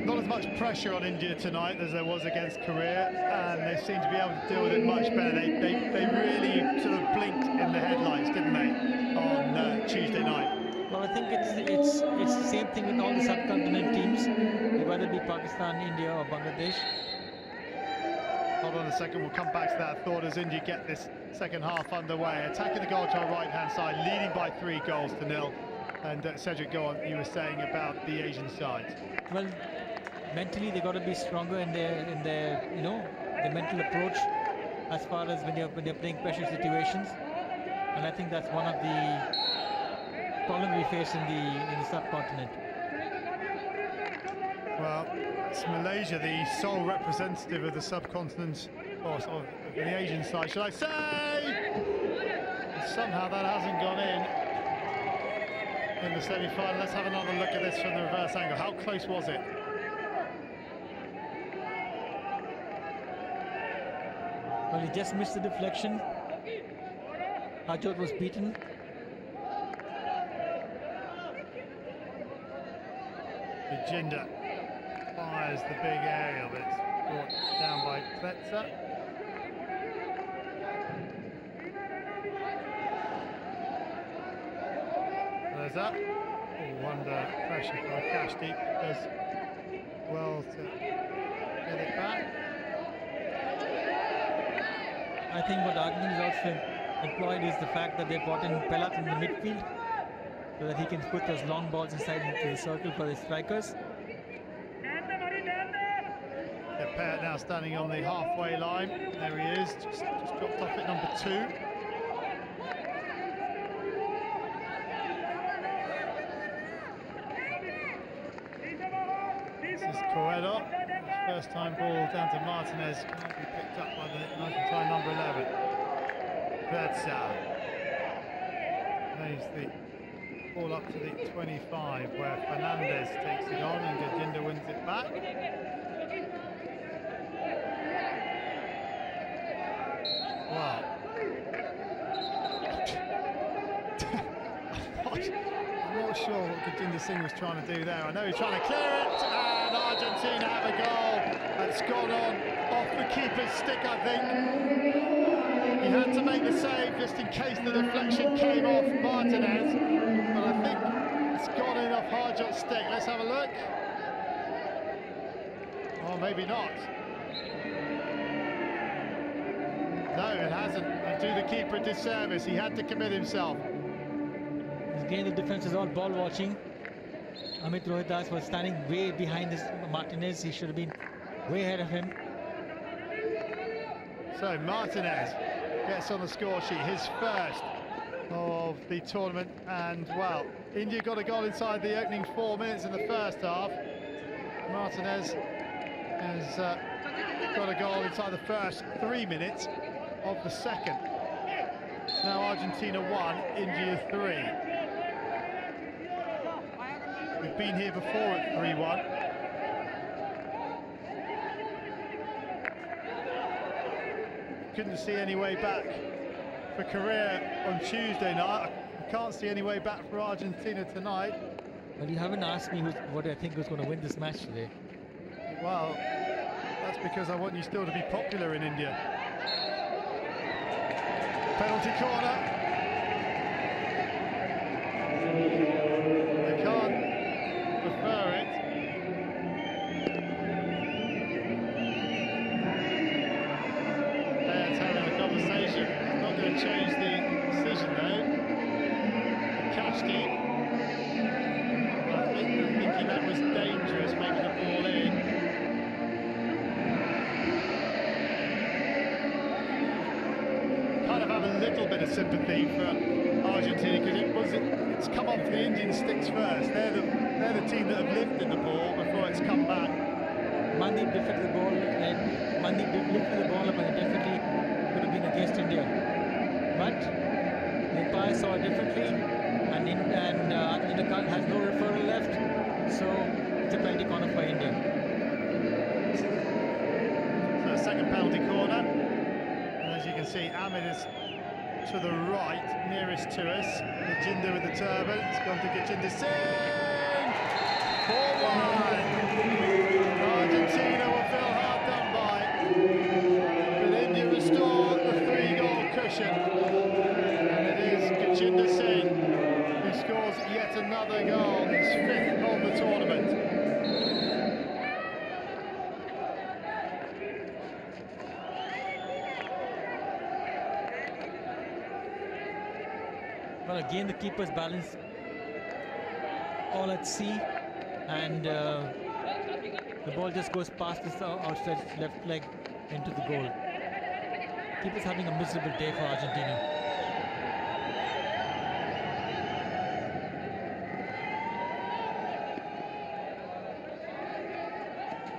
Not as much pressure on India tonight as there was against Korea, and they seem to be able to deal with it much better. They really sort of blinked in the headlights, didn't they, on Tuesday night? Well, I think it's the same thing with all the subcontinent teams, whether it be Pakistan, India or Bangladesh. Hold on a second, we'll come back to that thought as India get this second half underway. Attacking the goal to our right-hand side, leading by 3-0. And Cedric, go on, you were saying about the Asian side. Well, mentally they got to be stronger in their their mental approach as far as when they're playing pressure situations, and I think that's one of the problems we face in the subcontinent. Well, It's Malaysia, the sole representative of the subcontinent, or sort of the Asian side, should I say? And somehow that hasn't gone in the semi-final. Let's have another look at this from the reverse angle. How close was it? Well, he just missed the deflection. Harjot was beaten. Gajinder fires the big aerial, but it's brought down by Kletzer. There's that. Under pressure from Kashdeep. Does well to get it back. I think what Argentina is also employed is the fact that they brought in Pelat in the midfield so that he can put those long balls inside into the circle for the strikers. Pelat now standing on the halfway line. There he is, just dropped off at number 2. This is Coelho. First time ball down to Martinez. Can't be picked up by the Argentine number 11. Kretzer. Plays the ball up to the 25 where Fernandez takes it on and Gajinder wins it back. Wow. I'm not sure what Gajinder Singh was trying to do there. I know he's trying to clear it, and Argentina have a goal that's gone on off the keeper's stick, I think. He had to make the save just in case the deflection came off Martinez, but I think it's gone in off Harjot's stick. Let's have a look. Or maybe not. No, it hasn't. And do the keeper a disservice. He had to commit himself. Again, the defense is all ball watching. Amit Rohidas was standing way behind this Martinez. He should have been way ahead of him. So Martinez gets on the score sheet, his first of the tournament, and well, India got a goal inside the opening 4 minutes in the first half. Martinez has got a goal inside the first 3 minutes of the second. It's now Argentina 1, India 3. We've been here before at 3-1. Couldn't see any way back for Korea on Tuesday night. I can't see any way back for Argentina tonight. Well, you haven't asked me what I think was going to win this match today. Well, that's because I want you still to be popular in India. Penalty corner. They can't prefer it. Players having a conversation. It's not going to change the decision though. Kashdeep. I think they're thinking that was dangerous, making the ball in. Kind of have a little bit of sympathy for Argentina because it's come off the Indian sticks first. They're the team that have lifted the ball before it's come back. Mandeep defended the ball and Mandeep lifted the ball up, and it definitely could have been against India. But the umpire saw it differently, and Argentina has no referral left, so it's a penalty corner for India. So a second penalty corner. And as you can see, Ahmed is to the right, nearest to us. Gajinder with the turban. It's gone to Gajinder Singh. 4-1. Argentina will feel hard done by. But India restore the 3-goal cushion. And it is Gajinder Singh who scores yet another goal, his 5th of the tournament. Well, again, the keeper's balance all at sea, and the ball just goes past his outstretched left leg into the goal. Keeper's having a miserable day for Argentina.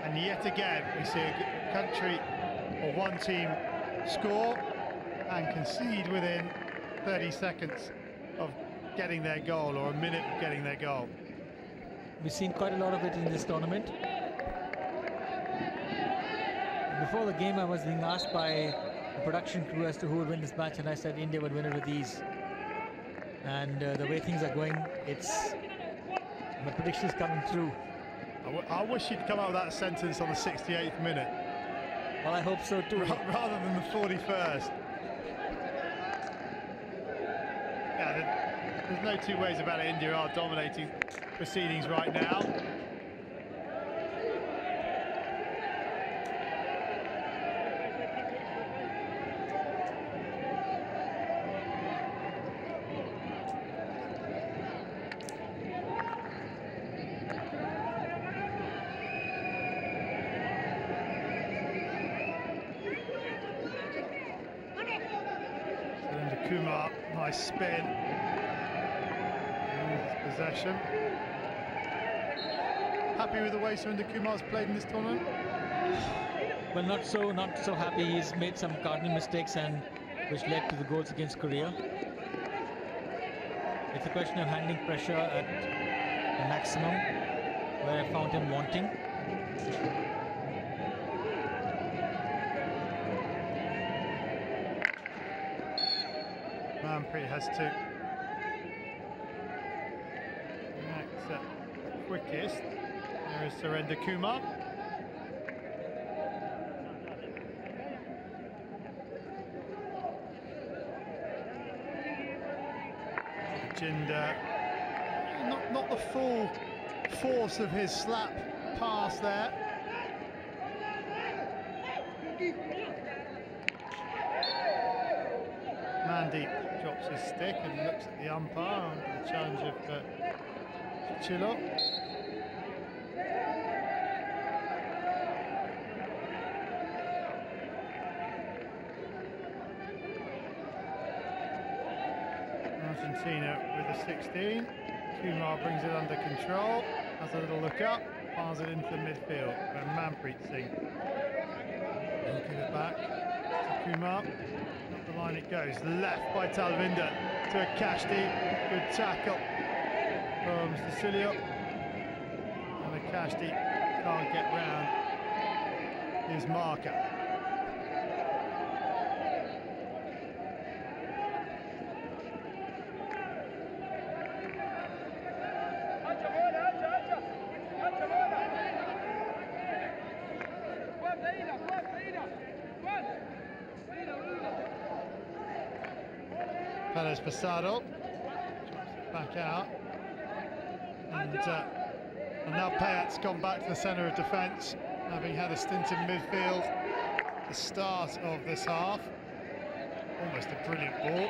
And yet again, we see a country or one team score and concede within 30 seconds of getting their goal, or a minute of getting their goal. We've seen quite a lot of it in this tournament. Before the game, I was being asked by the production crew as to who would win this match, and I said India would win it with ease. And the way things are going, my prediction is coming through. I wish you'd come out with that sentence on the 68th minute. Well, I hope so too. Rather than the 41st. Yeah, there's no two ways about it. India are dominating proceedings right now. Kumar, nice spin. Possession. Happy with the way Surinder Kumar's played in this tournament? Well, not so happy. He's made some cardinal mistakes, and which led to the goals against Korea. It's a question of handling pressure at the maximum, where I found him wanting. Manpreet has to accept quickest. There is Surinder Kumar. Jinder, not the full force of his slap pass there. Mandeep drops his stick and looks at the umpire under the challenge of Chilo. Argentina with the 16. Kumar brings it under control, has a little look up, fires it into the midfield, and Manpreet Singh will give it back to Kumar. Up the line it goes, left by Talvinder to Akashti. Good tackle from Cecilio, and Akashti can't get round his marker. Perez Pasado drops it back out, and now Payat's gone back to the centre of defence, having had a stint in midfield at the start of this half. Almost a brilliant ball.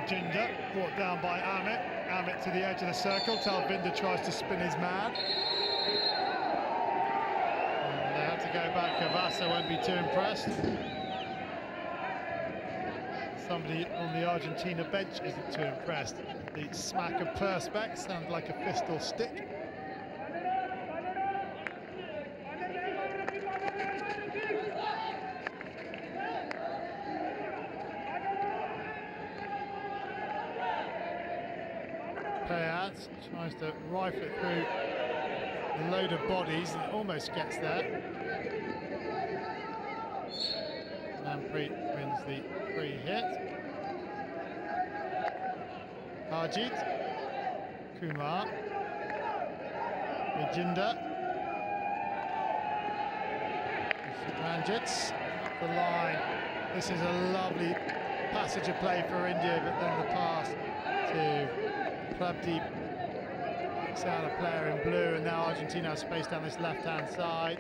Jinder brought down by Amit. Amit to the edge of the circle. Talvinder tries to spin his man. And they have to go back. Cavassa won't be too impressed. Somebody on the Argentina bench isn't too impressed. The smack of perspex sounds like a pistol stick. Payat tries to rifle it through a load of bodies and almost gets there. Manpreet wins the free hit. Harjit, Kumar, Jinder, Ranjits up the line. This is a lovely passage of play for India, but then the pass to Prabdeep picks out a player in blue, and now Argentina has space down this left-hand side.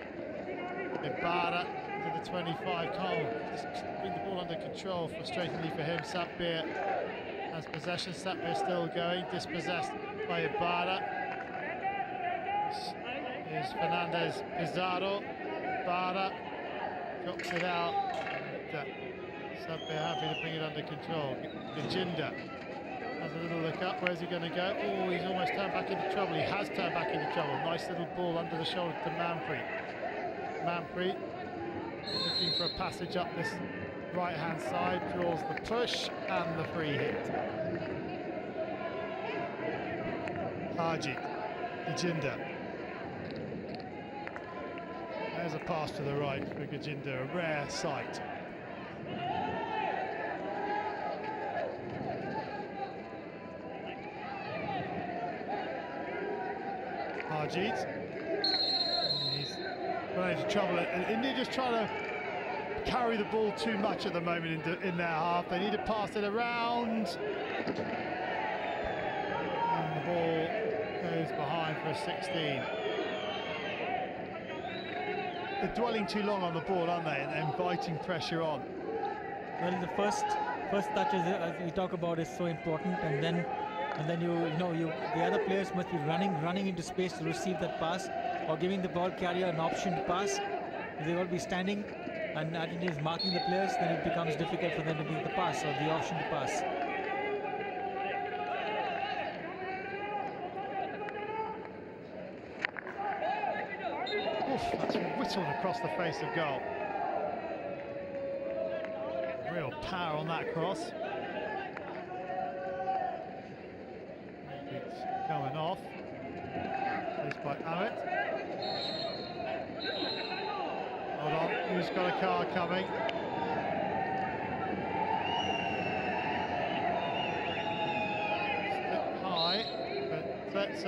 Ibarra to the 25. Can't just bring the ball under control. Frustratingly for him, Sapir has possession. Sapir still going, dispossessed by Ibarra. is Fernandez Pizarro. Barra drops it out. Sabir happy to bring it under control. Gajinda has a little look up. Where's he going to go? Oh, he's almost turned back into trouble. He has turned back into trouble. Nice little ball under the shoulder to Manpreet. Manpreet looking for a passage up this right-hand side, draws the push and the free hit. Haji, Gajinda. There's a pass to the right for Gajinda, a rare sight. Harjeet. He's run into trouble. And India just trying to carry the ball too much at the moment in their half. They need to pass it around. And the ball goes behind for a 16. They're dwelling too long on the ball, aren't they? And inviting pressure on. Well, the first touch, as we talk about, is so important, and then the other players must be running into space to receive that pass, or giving the ball carrier an option to pass. If they will be standing and Argentina is marking the players, then it becomes difficult for them to make the pass or the option to pass. Oof, that's whistled across the face of goal. Real power on that cross. It's coming off. Placed by Amit. Hold on, who's got a car coming? Step high, but that's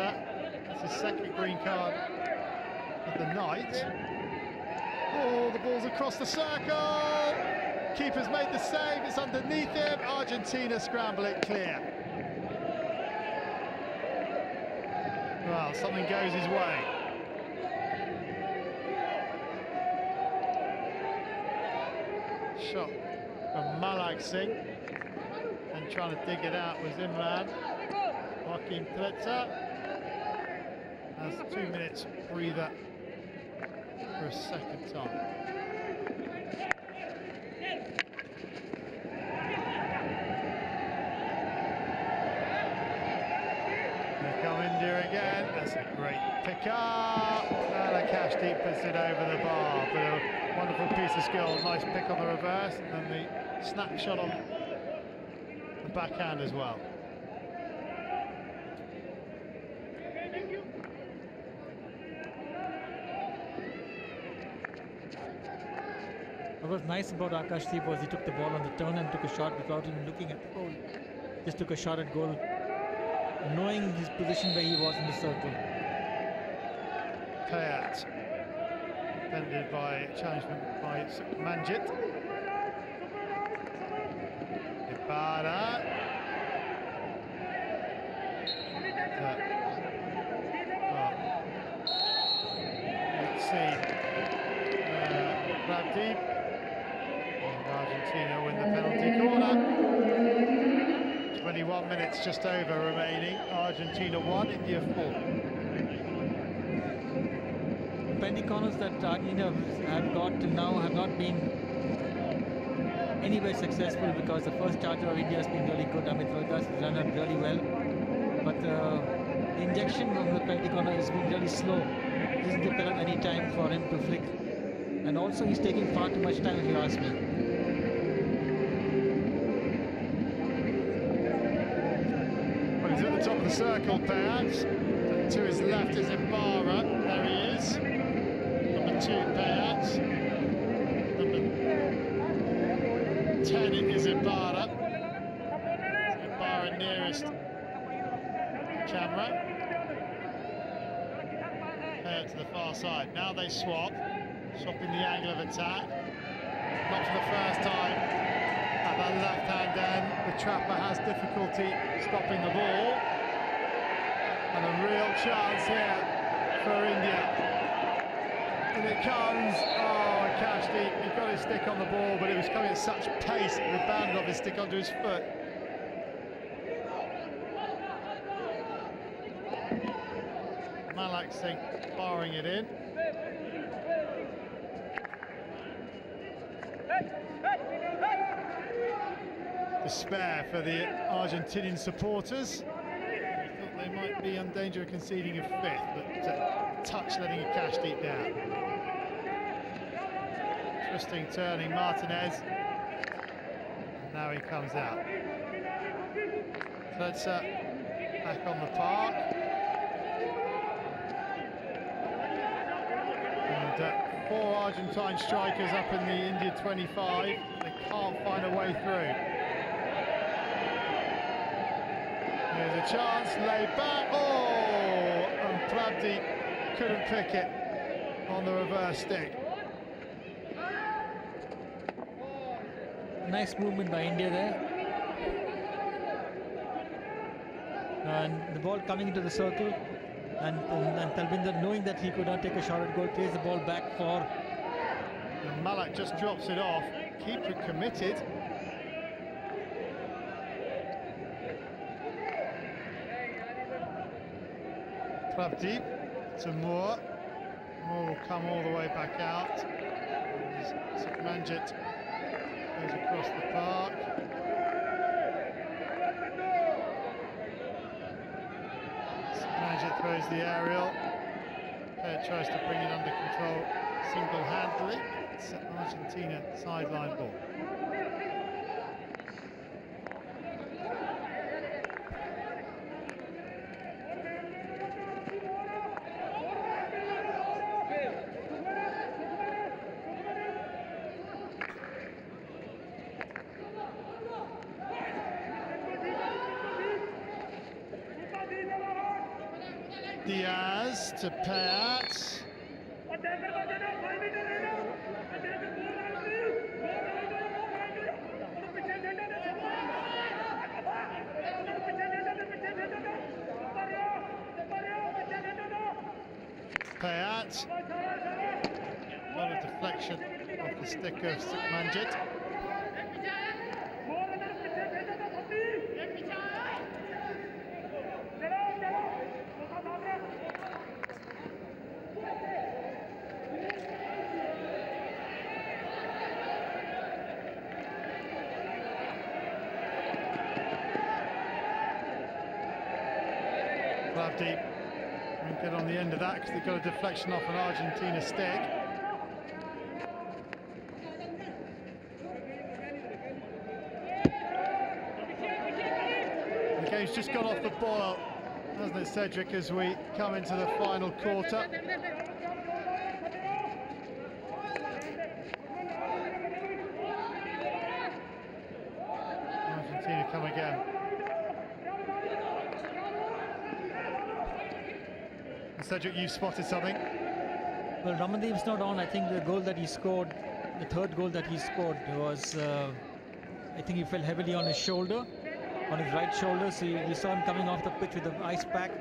his second green card of the night. Oh, the ball's across the circle. Keeper's made the save, it's underneath him. Argentina scramble it clear. Well, something goes his way. Shot from Malak Singh. And trying to dig it out was Imran. Joaquin Pleta has 2 minutes breather for a second time. Here come India again. That's a great pick up. And Akashdeep puts it over the bar. But a wonderful piece of skill. Nice pick on the reverse, and then the snapshot on the backhand as well. What was nice about Akashdeep was he took the ball on the turn and took a shot without even looking at the goal. Just took a shot at goal, knowing his position where he was in the circle. Payat, defended by challengement by Manjit. Ibarra. Let's see. Pravdeep. And Argentina win the penalty corner. 21 minutes just over remaining. Argentina 1, India 4. The penalty corners that Argentina have got till now have not been anywhere successful, because the first charger of India has been really good. Amit Vargas has run it really well, but the injection of the penalty corner has been really slow. He doesn't develop any time for him to flick, and also he's taking far too much time, if you ask me. Well, he's at the top of the circle, Payat. To his left is Ibarra. There he is. Number 2, Payat. Number 10 is Ibarra. Ibarra nearest the camera. Payat to the far side. Now they swap. Swapping the angle of attack. Not for the first time. At that left-hand end, the trapper has difficulty stopping the ball. And a real chance here for India. And it comes. Oh, Akashdeep, he got his stick on the ball, but it was coming at such pace, it rebounded off his stick onto his foot. Malak Singh, far throwing it in. Despair for the Argentinian supporters. Thought they might be in danger of conceding a fifth, but touch letting it cash deep down. Twisting, turning, Martinez. And now he comes out. So it's back on the park. And 4 Argentine strikers up in the India 25. They can't find a way through. There's a chance, lay back, oh! And Pravdi couldn't pick it on the reverse stick. Nice movement by India there. And the ball coming into the circle, and Talvinder, knowing that he could not take a shot at goal, plays the ball back for... And Malak just drops it off, keeper committed. Pravdeep to Moore. Moore will come all the way back out. Manjit goes across the park. Manjit throws the aerial. Tries to bring it under control single-handedly. It's an Argentina sideline ball. Diaz to Payat. Payat. A lot of deflection off the stick of Manjit. Deep and get on the end of that because they've got a deflection off an Argentina stick. The game's just gone off the boil, hasn't it, Cedric, as we come into the final quarter. Argentina come again. Cedric, you've spotted something. Well, Ramandeep's not on. I think the goal that he scored, the third goal that he scored was, I think he fell heavily on his shoulder, on his right shoulder. So you saw him coming off the pitch with the ice pack,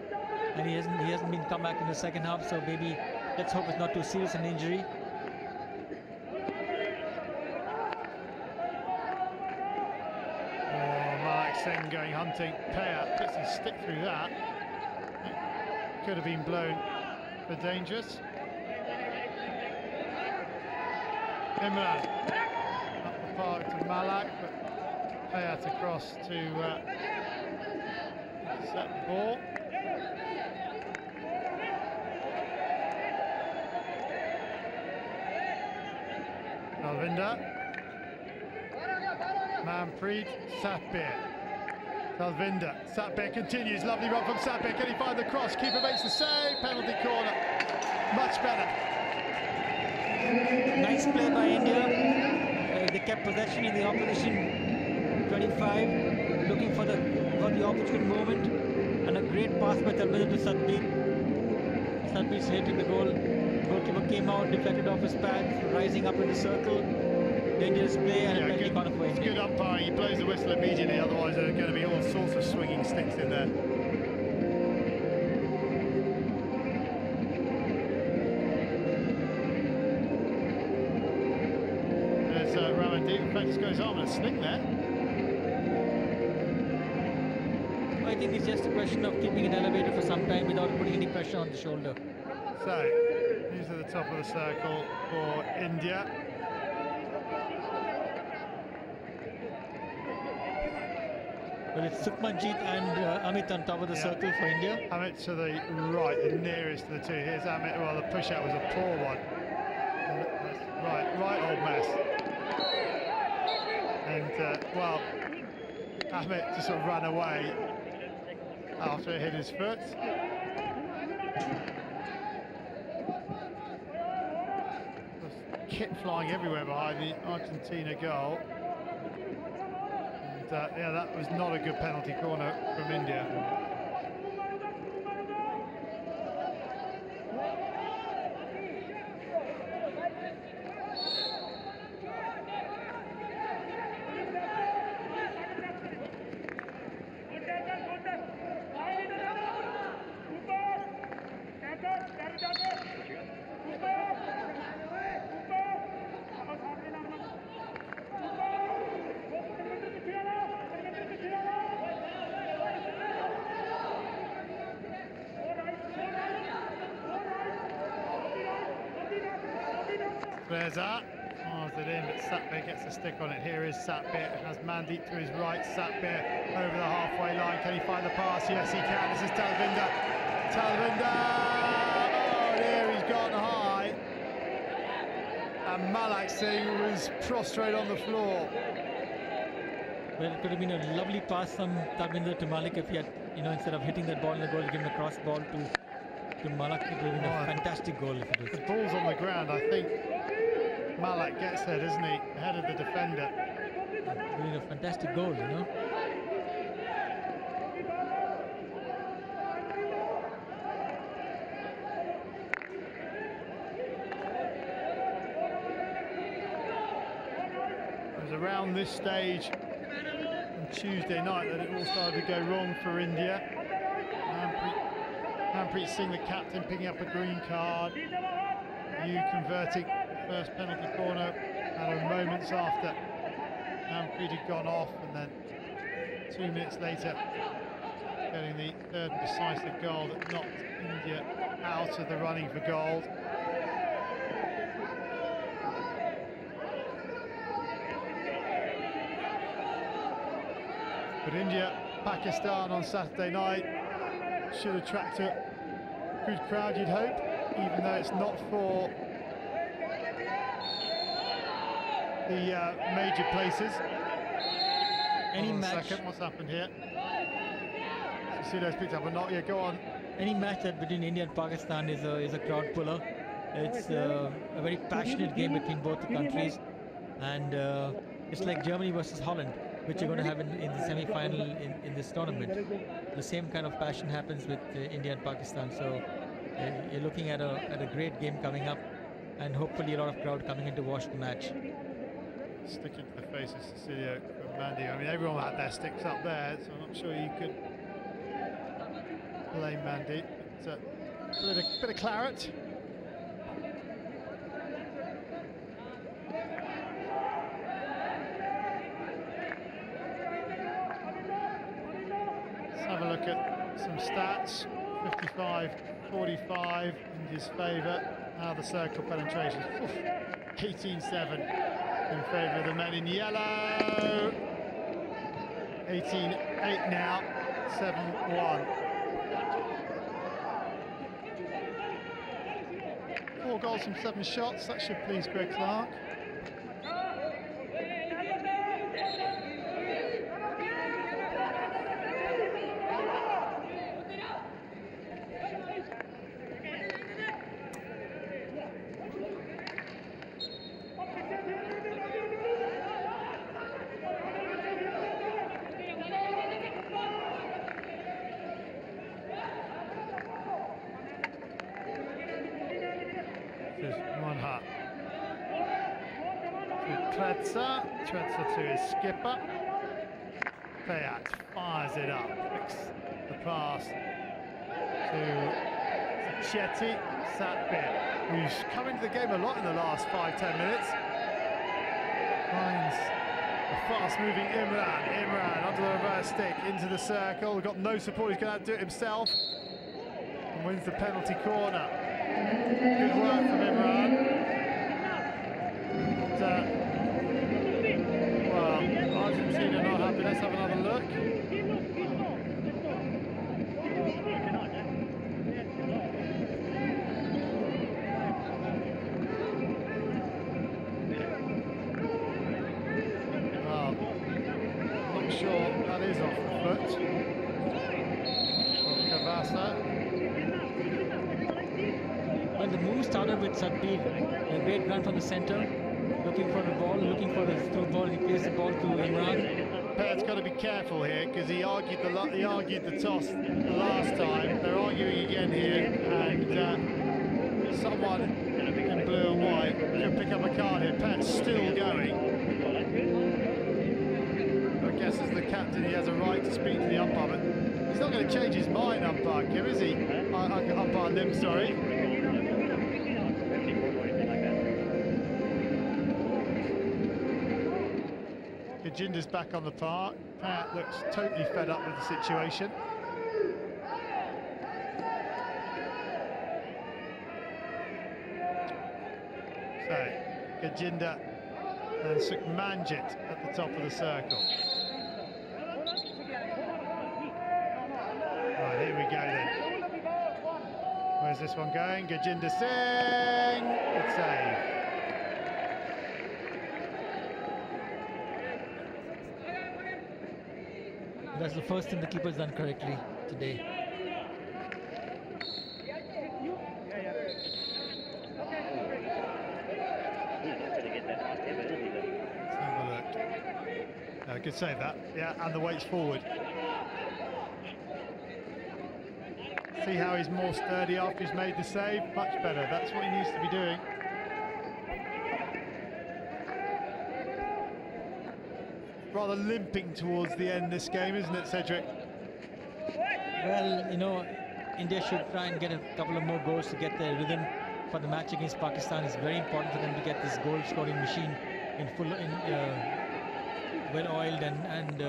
and he hasn't been come back in the second half. So maybe let's hope it's not too serious an injury. Oh, Malak Singh going hunting. Payat puts his stick through that. Could have been blown for dangerous. Imran up the park to Malak, but Payat across to set the ball. Talvinder, Manpreet, Satbir. Talvinder, Satbir continues, lovely run from Satbir, can he find the cross? Keeper makes the save, penalty corner, much better. Nice play by India. They kept possession in the opposition 25, looking for the opportune moment, and a great pass by Talvinder to Satbir. Satbir's hitting the goal. Goalkeeper came out, deflected off his pad, rising up in the circle. Dangerous play and a penalty corner for India. Good umpiring, he blows the whistle immediately, otherwise there are going to be all sorts of swinging sticks in there. There's Ramandeep, in fact, just got his arm in a sling there. I think it's just a question of keeping it elevated for some time without putting any pressure on the shoulder. So, the top of the circle for India. Well, it's Sukhmanjeet and Amit on top of the circle for India. Amit to the right, the nearest of the two. Here's Amit. Well, the push-out was a poor one. Right old mess. And, well, Amit just sort of ran away after it hit his foot. Kit flying everywhere behind the Argentina goal. And, yeah, that was not a good penalty corner from India. There's that. Fires it in, but Satbir gets a stick on it. Here is Satbir. Has Mandeep to his right. Satbir over the halfway line. Can he find the pass? Yes, he can. This is Talvinder. Talvinder! Oh, dear, he's gone high. And Malak Singh was prostrate on the floor. Well, it could have been a lovely pass from Talvinder to Malik if he had, instead of hitting that ball in the goal, given a cross ball to Malak. It would have been a fantastic goal if it was. The ball's on the ground, I think. Malak gets there, doesn't he? Ahead of the defender. Doing a fantastic goal, It was around this stage on Tuesday night that it all started to go wrong for India. Manpreet Singh, the captain, picking up a green card. You converting first penalty corner at a moments after Manpreet had gone off, and then 2 minutes later getting the third and decisive goal that knocked India out of the running for gold. But India, Pakistan on Saturday night should attract a good crowd, you'd hope, even though it's not for the major places. Any match. Second, what's happened here? Susilo's picked up a knock. Yeah, go on. Any match that between India and Pakistan is a crowd puller. It's a very passionate game between both the countries, and it's like Germany versus Holland, which you're going to have in the semi-final in this tournament. The same kind of passion happens with India and Pakistan. So you're looking at a great game coming up, and hopefully a lot of crowd coming in to watch the match. Sticking to the face of Cecilio from Mandy. I mean, everyone had their sticks up there, so I'm not sure you could blame Mandy. But a bit of claret. Let's have a look at some stats. 55-45 India's favour. Now the circle penetration. 18-7. In favour of the men in yellow. 18-8 now, 7-1. 4 goals from 7 shots, that should please Greg Clark. Tretza to his skipper. Fayat fires it up. Flicks the pass to Chetty. Satbir, who's come into the game a lot in the last 5-10 minutes. Finds a fast-moving Imran. Imran onto the reverse stick, into the circle. We've got no support, he's going to have to do it himself. And wins the penalty corner. Good work from Imran. Well, Argentina not happy. Let's have another look. Well, not sure that is off the foot of Cavassa. Well, the move started with Satbir, a great run from the center, looking for the ball, looking for the through ball. He plays the ball to Imran. Per's got to be careful here because he argued the toss the last time. They're arguing again here, and someone in blue and white can pick up a card here. Per's still going. I guess as the captain, he has a right to speak to the umpire, but he's not going to change his mind, umpire Kim, is he? Umpire Lim, sorry. Gajinder's back on the park. Pat looks totally fed up with the situation. So, Gajinder and Sukmanjit at the top of the circle. Right, here we go then. Where's this one going? Gajinder Singh. Good save. That's the first thing the keeper's done correctly today. Let's have a look. Good save that. Yeah, and the weight's forward. See how he's more sturdy after he's made the save? Much better. That's what he needs to be doing. Rather limping towards the end this game, isn't it, Cedric? Well, you know, India should try and get a couple of more goals to get their rhythm for the match against Pakistan. It's very important for them to get this goal scoring machine in full, well oiled and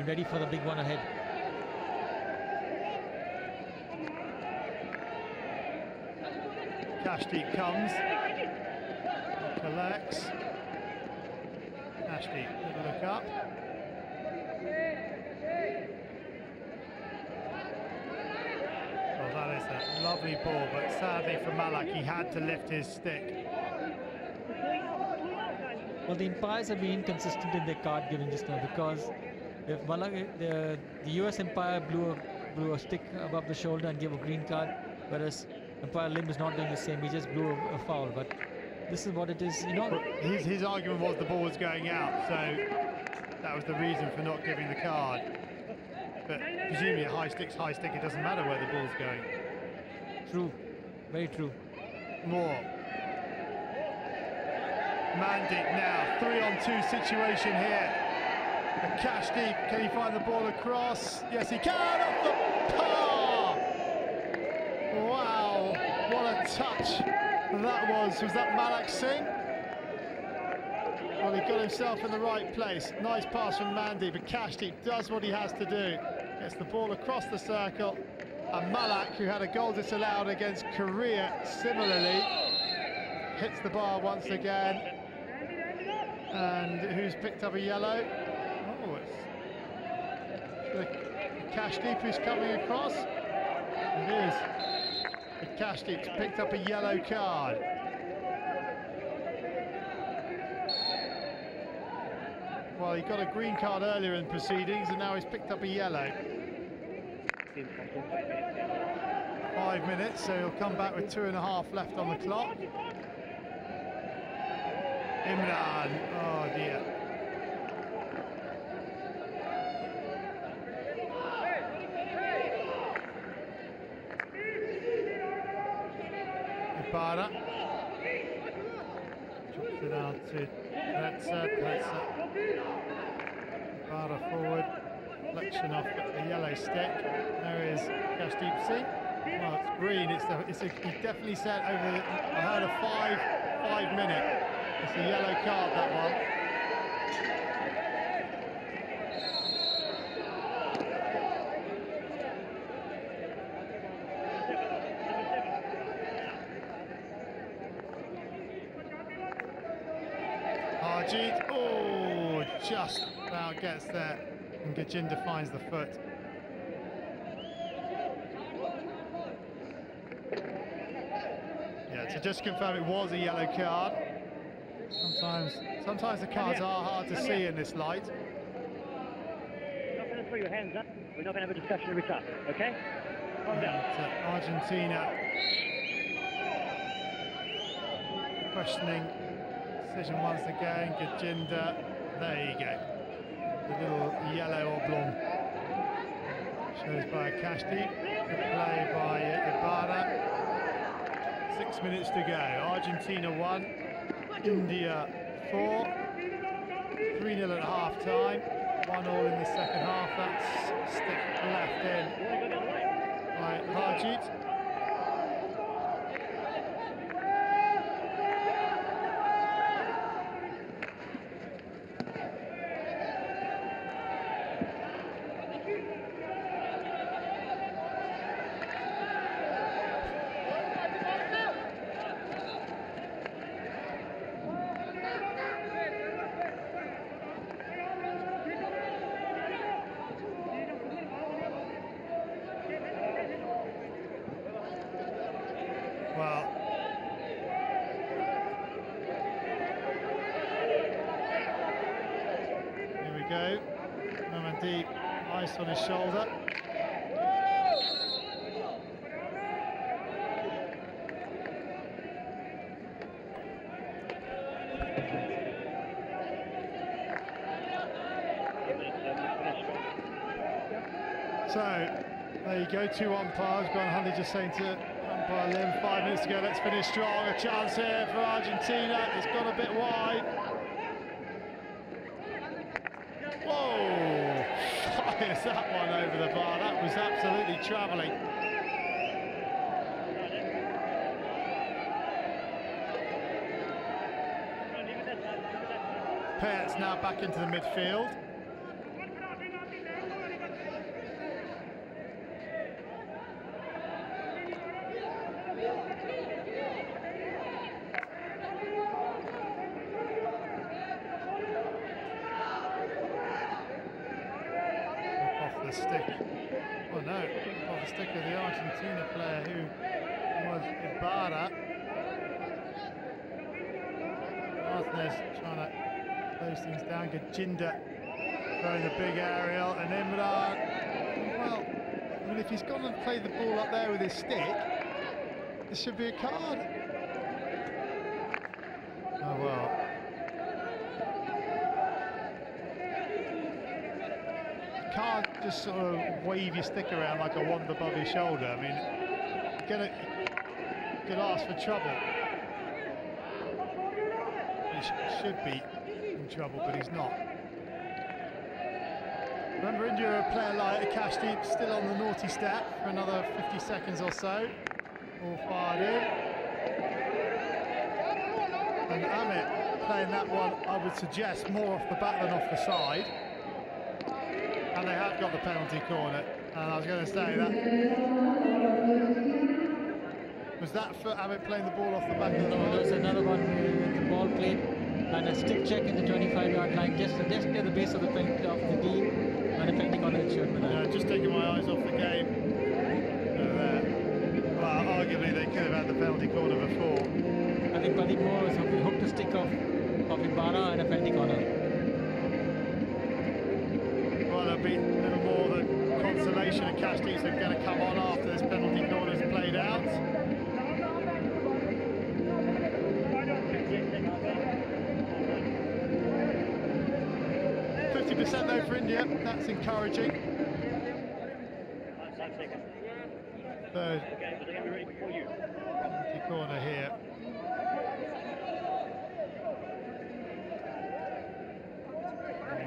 ready for the big one ahead. Kashdeep comes, collects. Kashdeep, little look up. Well, that is a lovely ball, but sadly for Malak, he had to lift his stick. Well, the umpires have been inconsistent in their card giving just now, because if Malak, the US umpire blew a stick above the shoulder and gave a green card, whereas umpire Lim is not doing the same. He just blew a foul. But this is what it is, you know. But his argument was the ball was going out, so that was the reason for not giving the card. But presumably a high stick, it doesn't matter where the ball's going. True, very true. More. Mandeep now, 3-on-2 situation here. And Kashdeep, can he find the ball across? Yes, he can, off the par! Wow, what a touch that was. Was that Malak Singh? Well, he got himself in the right place. Nice pass from Mandeep, but Kashdeep does what he has to do. Gets the ball across the circle. And Malak, who had a goal disallowed against Korea, similarly, hits the bar once again. And who's picked up a yellow? Oh, it's Kashdeep who's coming across. It is. Kashdeep's picked up a yellow card. Well, he got a green card earlier in proceedings, and now he's picked up a yellow. 5 minutes, so he'll come back with 2.5 left on the clock. Imran, oh dear. Ibarra drops it out to Tretsa. Ibarra forward, flexion off the yellow stick. There is Kashdeep Singh. Well, it's green. He definitely said I heard a 5 minute. It's a yellow card, that one. Rajit. Oh, just about gets there. And Gajinda finds the foot. Yeah, to just confirm, it was a yellow card. Sometimes the cards are hard to see in this light. You're not going to throw your hands up. We're not going to have a discussion every time, okay? Calm down. Argentina questioning decision once again. Gajinda, there you go. The little yellow oblong shows by Kashti. Good play by Ibarra. 6 minutes to go. Argentina 1, India 4. 3-0 at half time. 1-1 in the second half. That's stick left in by Rajit. Well, here we go. Mohammed, ice on his shoulder. So, there you go, 2 umpires. Brian Huntley just saying to umpire Lim, 5 minutes to go, let's finish strong. A chance here for Argentina. It's gone a bit wide. Whoa! Fires that one over the bar. That was absolutely travelling. Peretz now back into the midfield. The stick, oh no, off the stick of the Argentina player who was Ibarra. Martinez trying to close things down. Gajinda throwing the big aerial, and Imran, well, I mean, if he's gone and played the ball up there with his stick, this should be a card. Oh well. Can't just sort of wave your stick around like a wand above your shoulder. I mean, you could ask for trouble. He should be in trouble, but he's not. Remember, India, a player like Kashti still on the naughty step for another 50 seconds or so. All fired in. And Amit playing that one, I would suggest, more off the back than off the side. And they have got the penalty corner. And I was going to say that. Was that for Amit playing the ball off the back of the line? There's another one with the ball played and a stick check in the 25-yard line, just near the base of the penalty of the team, and a penalty corner it should be there. Yeah, just taking my eyes off the game. There. Well, arguably they could have had the penalty corner before. I think Pradeep Moore was hooked to stick of Ibarra and a penalty corner. Well, there'll be a little more than consolation, and Kashti's are going to come on after this penalty corner's played out. 50% though for India, that's encouraging. Third penalty corner here.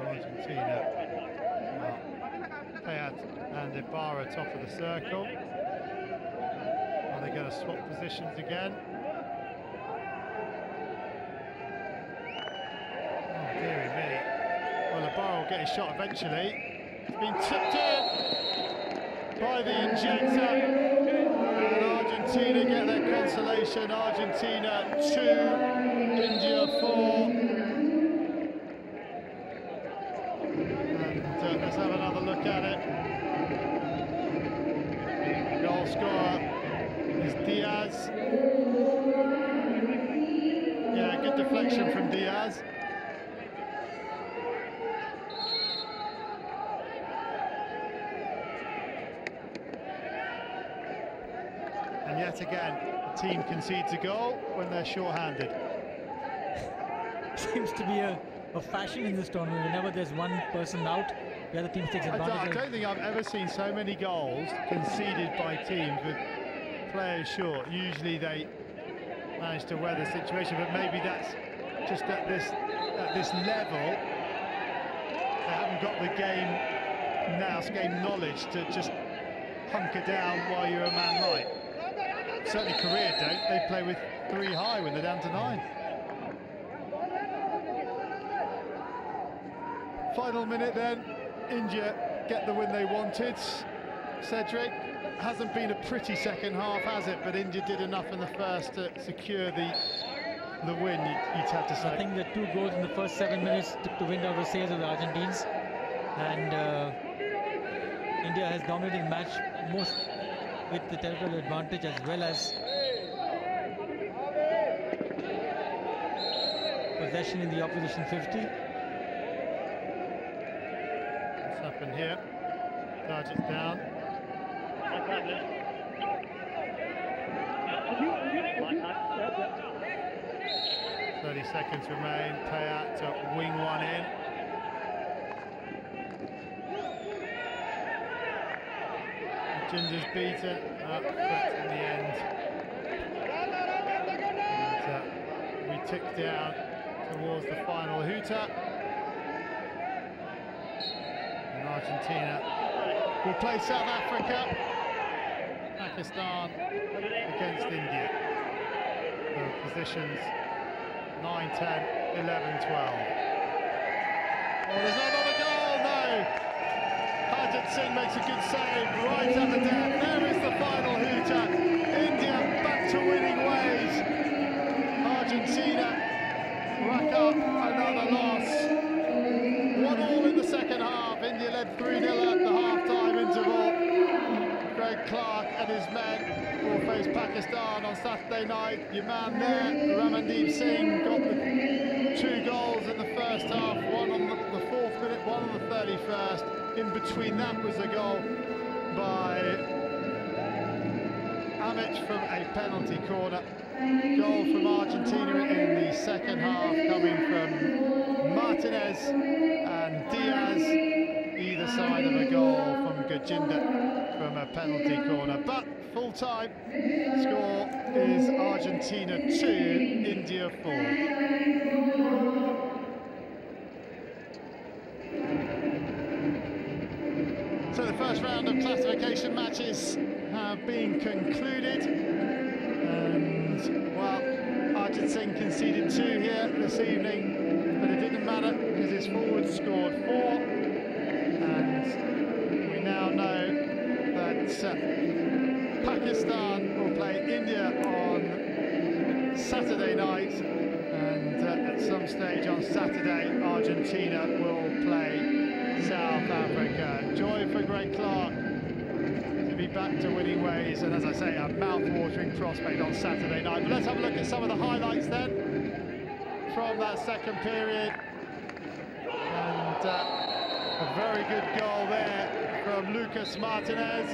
Argentina. Payat and Ibarra top of the circle. Are they going to swap positions again? Oh dearie me. Well, Ibarra will get his shot eventually. It's been tipped in by the injector. And Argentina get their consolation. Argentina 2, India 4. good deflection from Diaz. And yet again, the team concedes a goal when they're short-handed. Seems to be a fashion in this tournament. Whenever there's one person out, the other team takes advantage. I don't think I've ever seen so many goals conceded by teams with players short. Usually they manage to weather the situation, but maybe that's just at this level. They haven't got the game knowledge to just hunker down while you're a man light. Certainly Korea don't. They play with 3 high when they're down to 9. Final minute then. India get the win they wanted. Cedric, hasn't been a pretty second half, has it? But India did enough in the first to secure the win, you'd have to say. I think the 2 goals in the first 7 minutes took the wind out of the sails of the Argentines. And India has dominated the match most with the territorial advantage as well as possession in the opposition 50. What's happened here? Target's down. 30 seconds remain. Payat to wing one in. Ginger's beaten up in the end. And, we tick down towards the final hooter. And Argentina will play South Africa. Pakistan against India. The positions 9, 10, 11, 12. Oh, there's another goal, no! Harjit Singh makes a good save right at the death. There is the final hooter. India back to winning ways. Argentina rack up another loss. 1-1 in the second half. India led 3-0 at the half-time interval. Greg Clark and his men will face Pakistan on Saturday night. Your man there, Ramandeep Singh, got the 2 goals in the first half. One on the 4th minute, one on the 31st. In between that was a goal by Amic from a penalty corner. Goal from Argentina in the second half coming from Martinez and Diaz. Either side of a goal from Gajinda from a penalty corner. But full time score is Argentina 2, India 4. So the first round of classification matches have been concluded, and well, Arjit Singh conceded 2 here this evening, but it didn't matter because his forwards scored 4, and we now know that Pakistan will play India on Saturday night, and at some stage on Saturday Argentina will play South Africa. Joy for Greg Clark to be back to winning ways, and as I say, a mouth-watering prospect on Saturday night. But let's have a look at some of the highlights then from that second period. And a very good goal there from Lucas Martinez.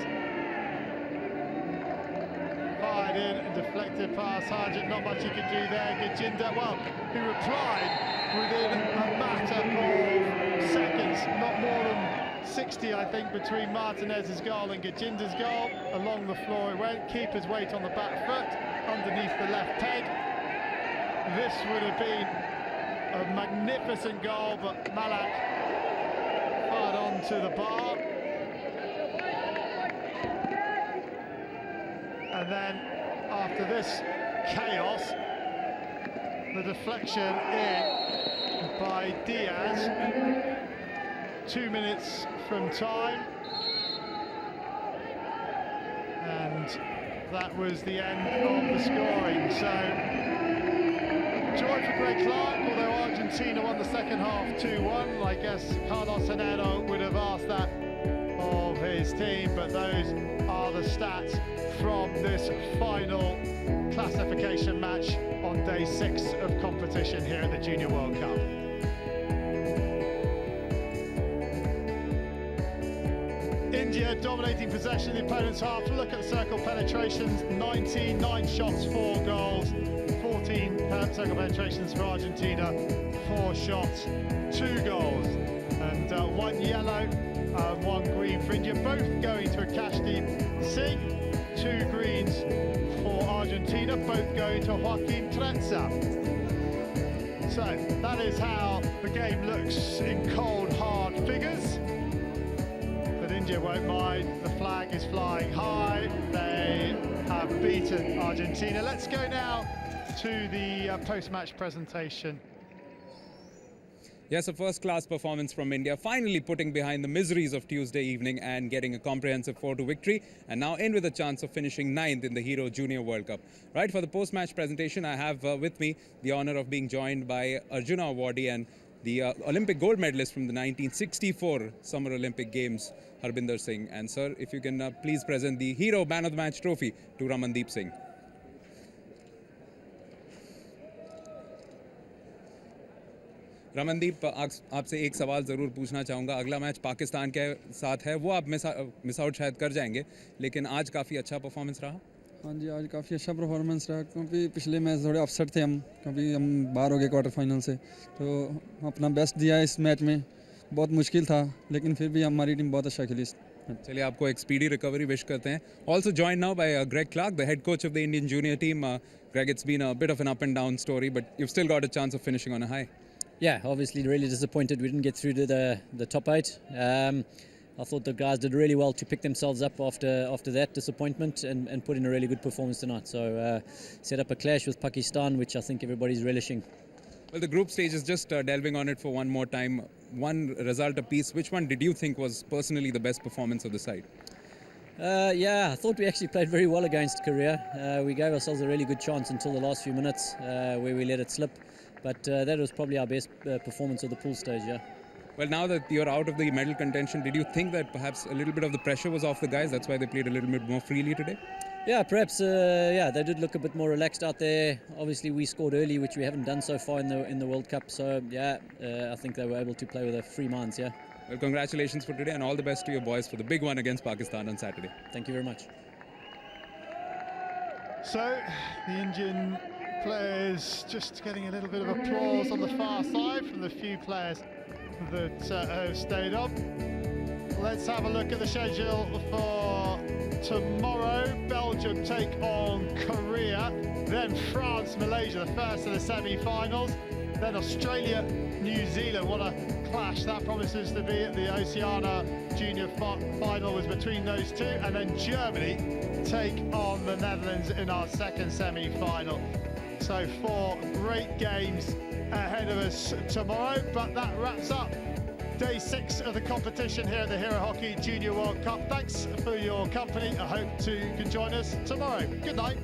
Fired in and deflected past Harjit. Not much he could do there. Gajinda, well, he replied within a matter of seconds, not more than 60, I think, between Martinez's goal and Gajinda's goal. Along the floor it went, keeper's weight on the back foot, underneath the left peg. This would have been a magnificent goal, but Malak fired onto the bar. And then, after this chaos, the deflection in by Diaz, 2 minutes from time, and that was the end of the scoring. So joy for Greg Clark, although Argentina won the second half 2-1. I guess Carlos Hernando would have asked that of his his team, but those are the stats from this final classification match on day 6 of competition here at the Junior World Cup. India dominating possession of the opponent's half. Look at the circle penetrations, 9 shots, 4 goals, 14 circle penetrations for Argentina, 4 shots, 2 goals, and 1 yellow, 1 green for India, both going to Akashdeep Singh. 2 greens for Argentina, both going to Joaquin Trezza. So that is how the game looks in cold, hard figures. But India won't mind. The flag is flying high. They have beaten Argentina. Let's go now to the post-match presentation. Yes, a first-class performance from India, finally putting behind the miseries of Tuesday evening and getting a comprehensive 4-2 victory, and now in with a chance of finishing 9th in the Hero Junior World Cup. Right, for the post-match presentation, I have with me the honour of being joined by Arjuna awardee and the Olympic gold medalist from the 1964 Summer Olympic Games, Harbinder Singh. And sir, if you can please present the Hero Man of the Match trophy to Ramandeep Singh. Ramandeep, आपसे एक सवाल ज़रूर पूछना चाहूँगा। अगला match Pakistan के साथ है, वो आप मिस आउट शायद कर जाएंगे, लेकिन आज काफ़ी अच्छा परफॉर्मेंस रहा। हाँ जी, आज काफ़ी अच्छा परफॉर्मेंस रहा, क्योंकि पिछले मैच थोड़े अपसेट थे हम, क्योंकि हम बाहर हो गए क्वार्टर फाइनल से। तो अपना बेस्ट दिया इस मैच में, बहुत मुश्किल था, लेकिन फिर भी हमारी टीम बहुत अच्छा खेली। चलिए, आपको एक स्पीडी रिकवरी विश करते हैं। Also join now by Greg Clark, the head coach of the Indian junior team. Greg, it's been a bit of an up and down story, but you've still got a chance of finishing on a high. Yeah, obviously really disappointed we didn't get through to the top 8. I thought the guys did really well to pick themselves up after that disappointment and put in a really good performance tonight. So set up a clash with Pakistan, which I think everybody's relishing. Well, the group stage is just delving on it for one more time. One result apiece. Which one did you think was personally the best performance of the side? Yeah, I thought we actually played very well against Korea. We gave ourselves a really good chance until the last few minutes where we let it slip. But that was probably our best performance of the pool stage, yeah. Well, now that you're out of the medal contention, did you think that perhaps a little bit of the pressure was off the guys? That's why they played a little bit more freely today? Yeah, perhaps, yeah, they did look a bit more relaxed out there. Obviously, we scored early, which we haven't done so far in the World Cup. So, yeah, I think they were able to play with a free minds, yeah. Well, congratulations for today and all the best to your boys for the big one against Pakistan on Saturday. Thank you very much. So, the Indian players just getting a little bit of applause on the far side from the few players that have stayed up. Let's have a look at the schedule for tomorrow. Belgium take on Korea, then France, Malaysia, the first of the semi-finals, then Australia, New Zealand. What a clash that promises to be. At the Oceania Junior final was between those two, and then Germany take on the Netherlands in our second semi-final. So 4 great games ahead of us tomorrow, but that wraps up day 6 of the competition here at the Hero Hockey Junior World Cup. Thanks for your company. I hope you can join us tomorrow. Good night.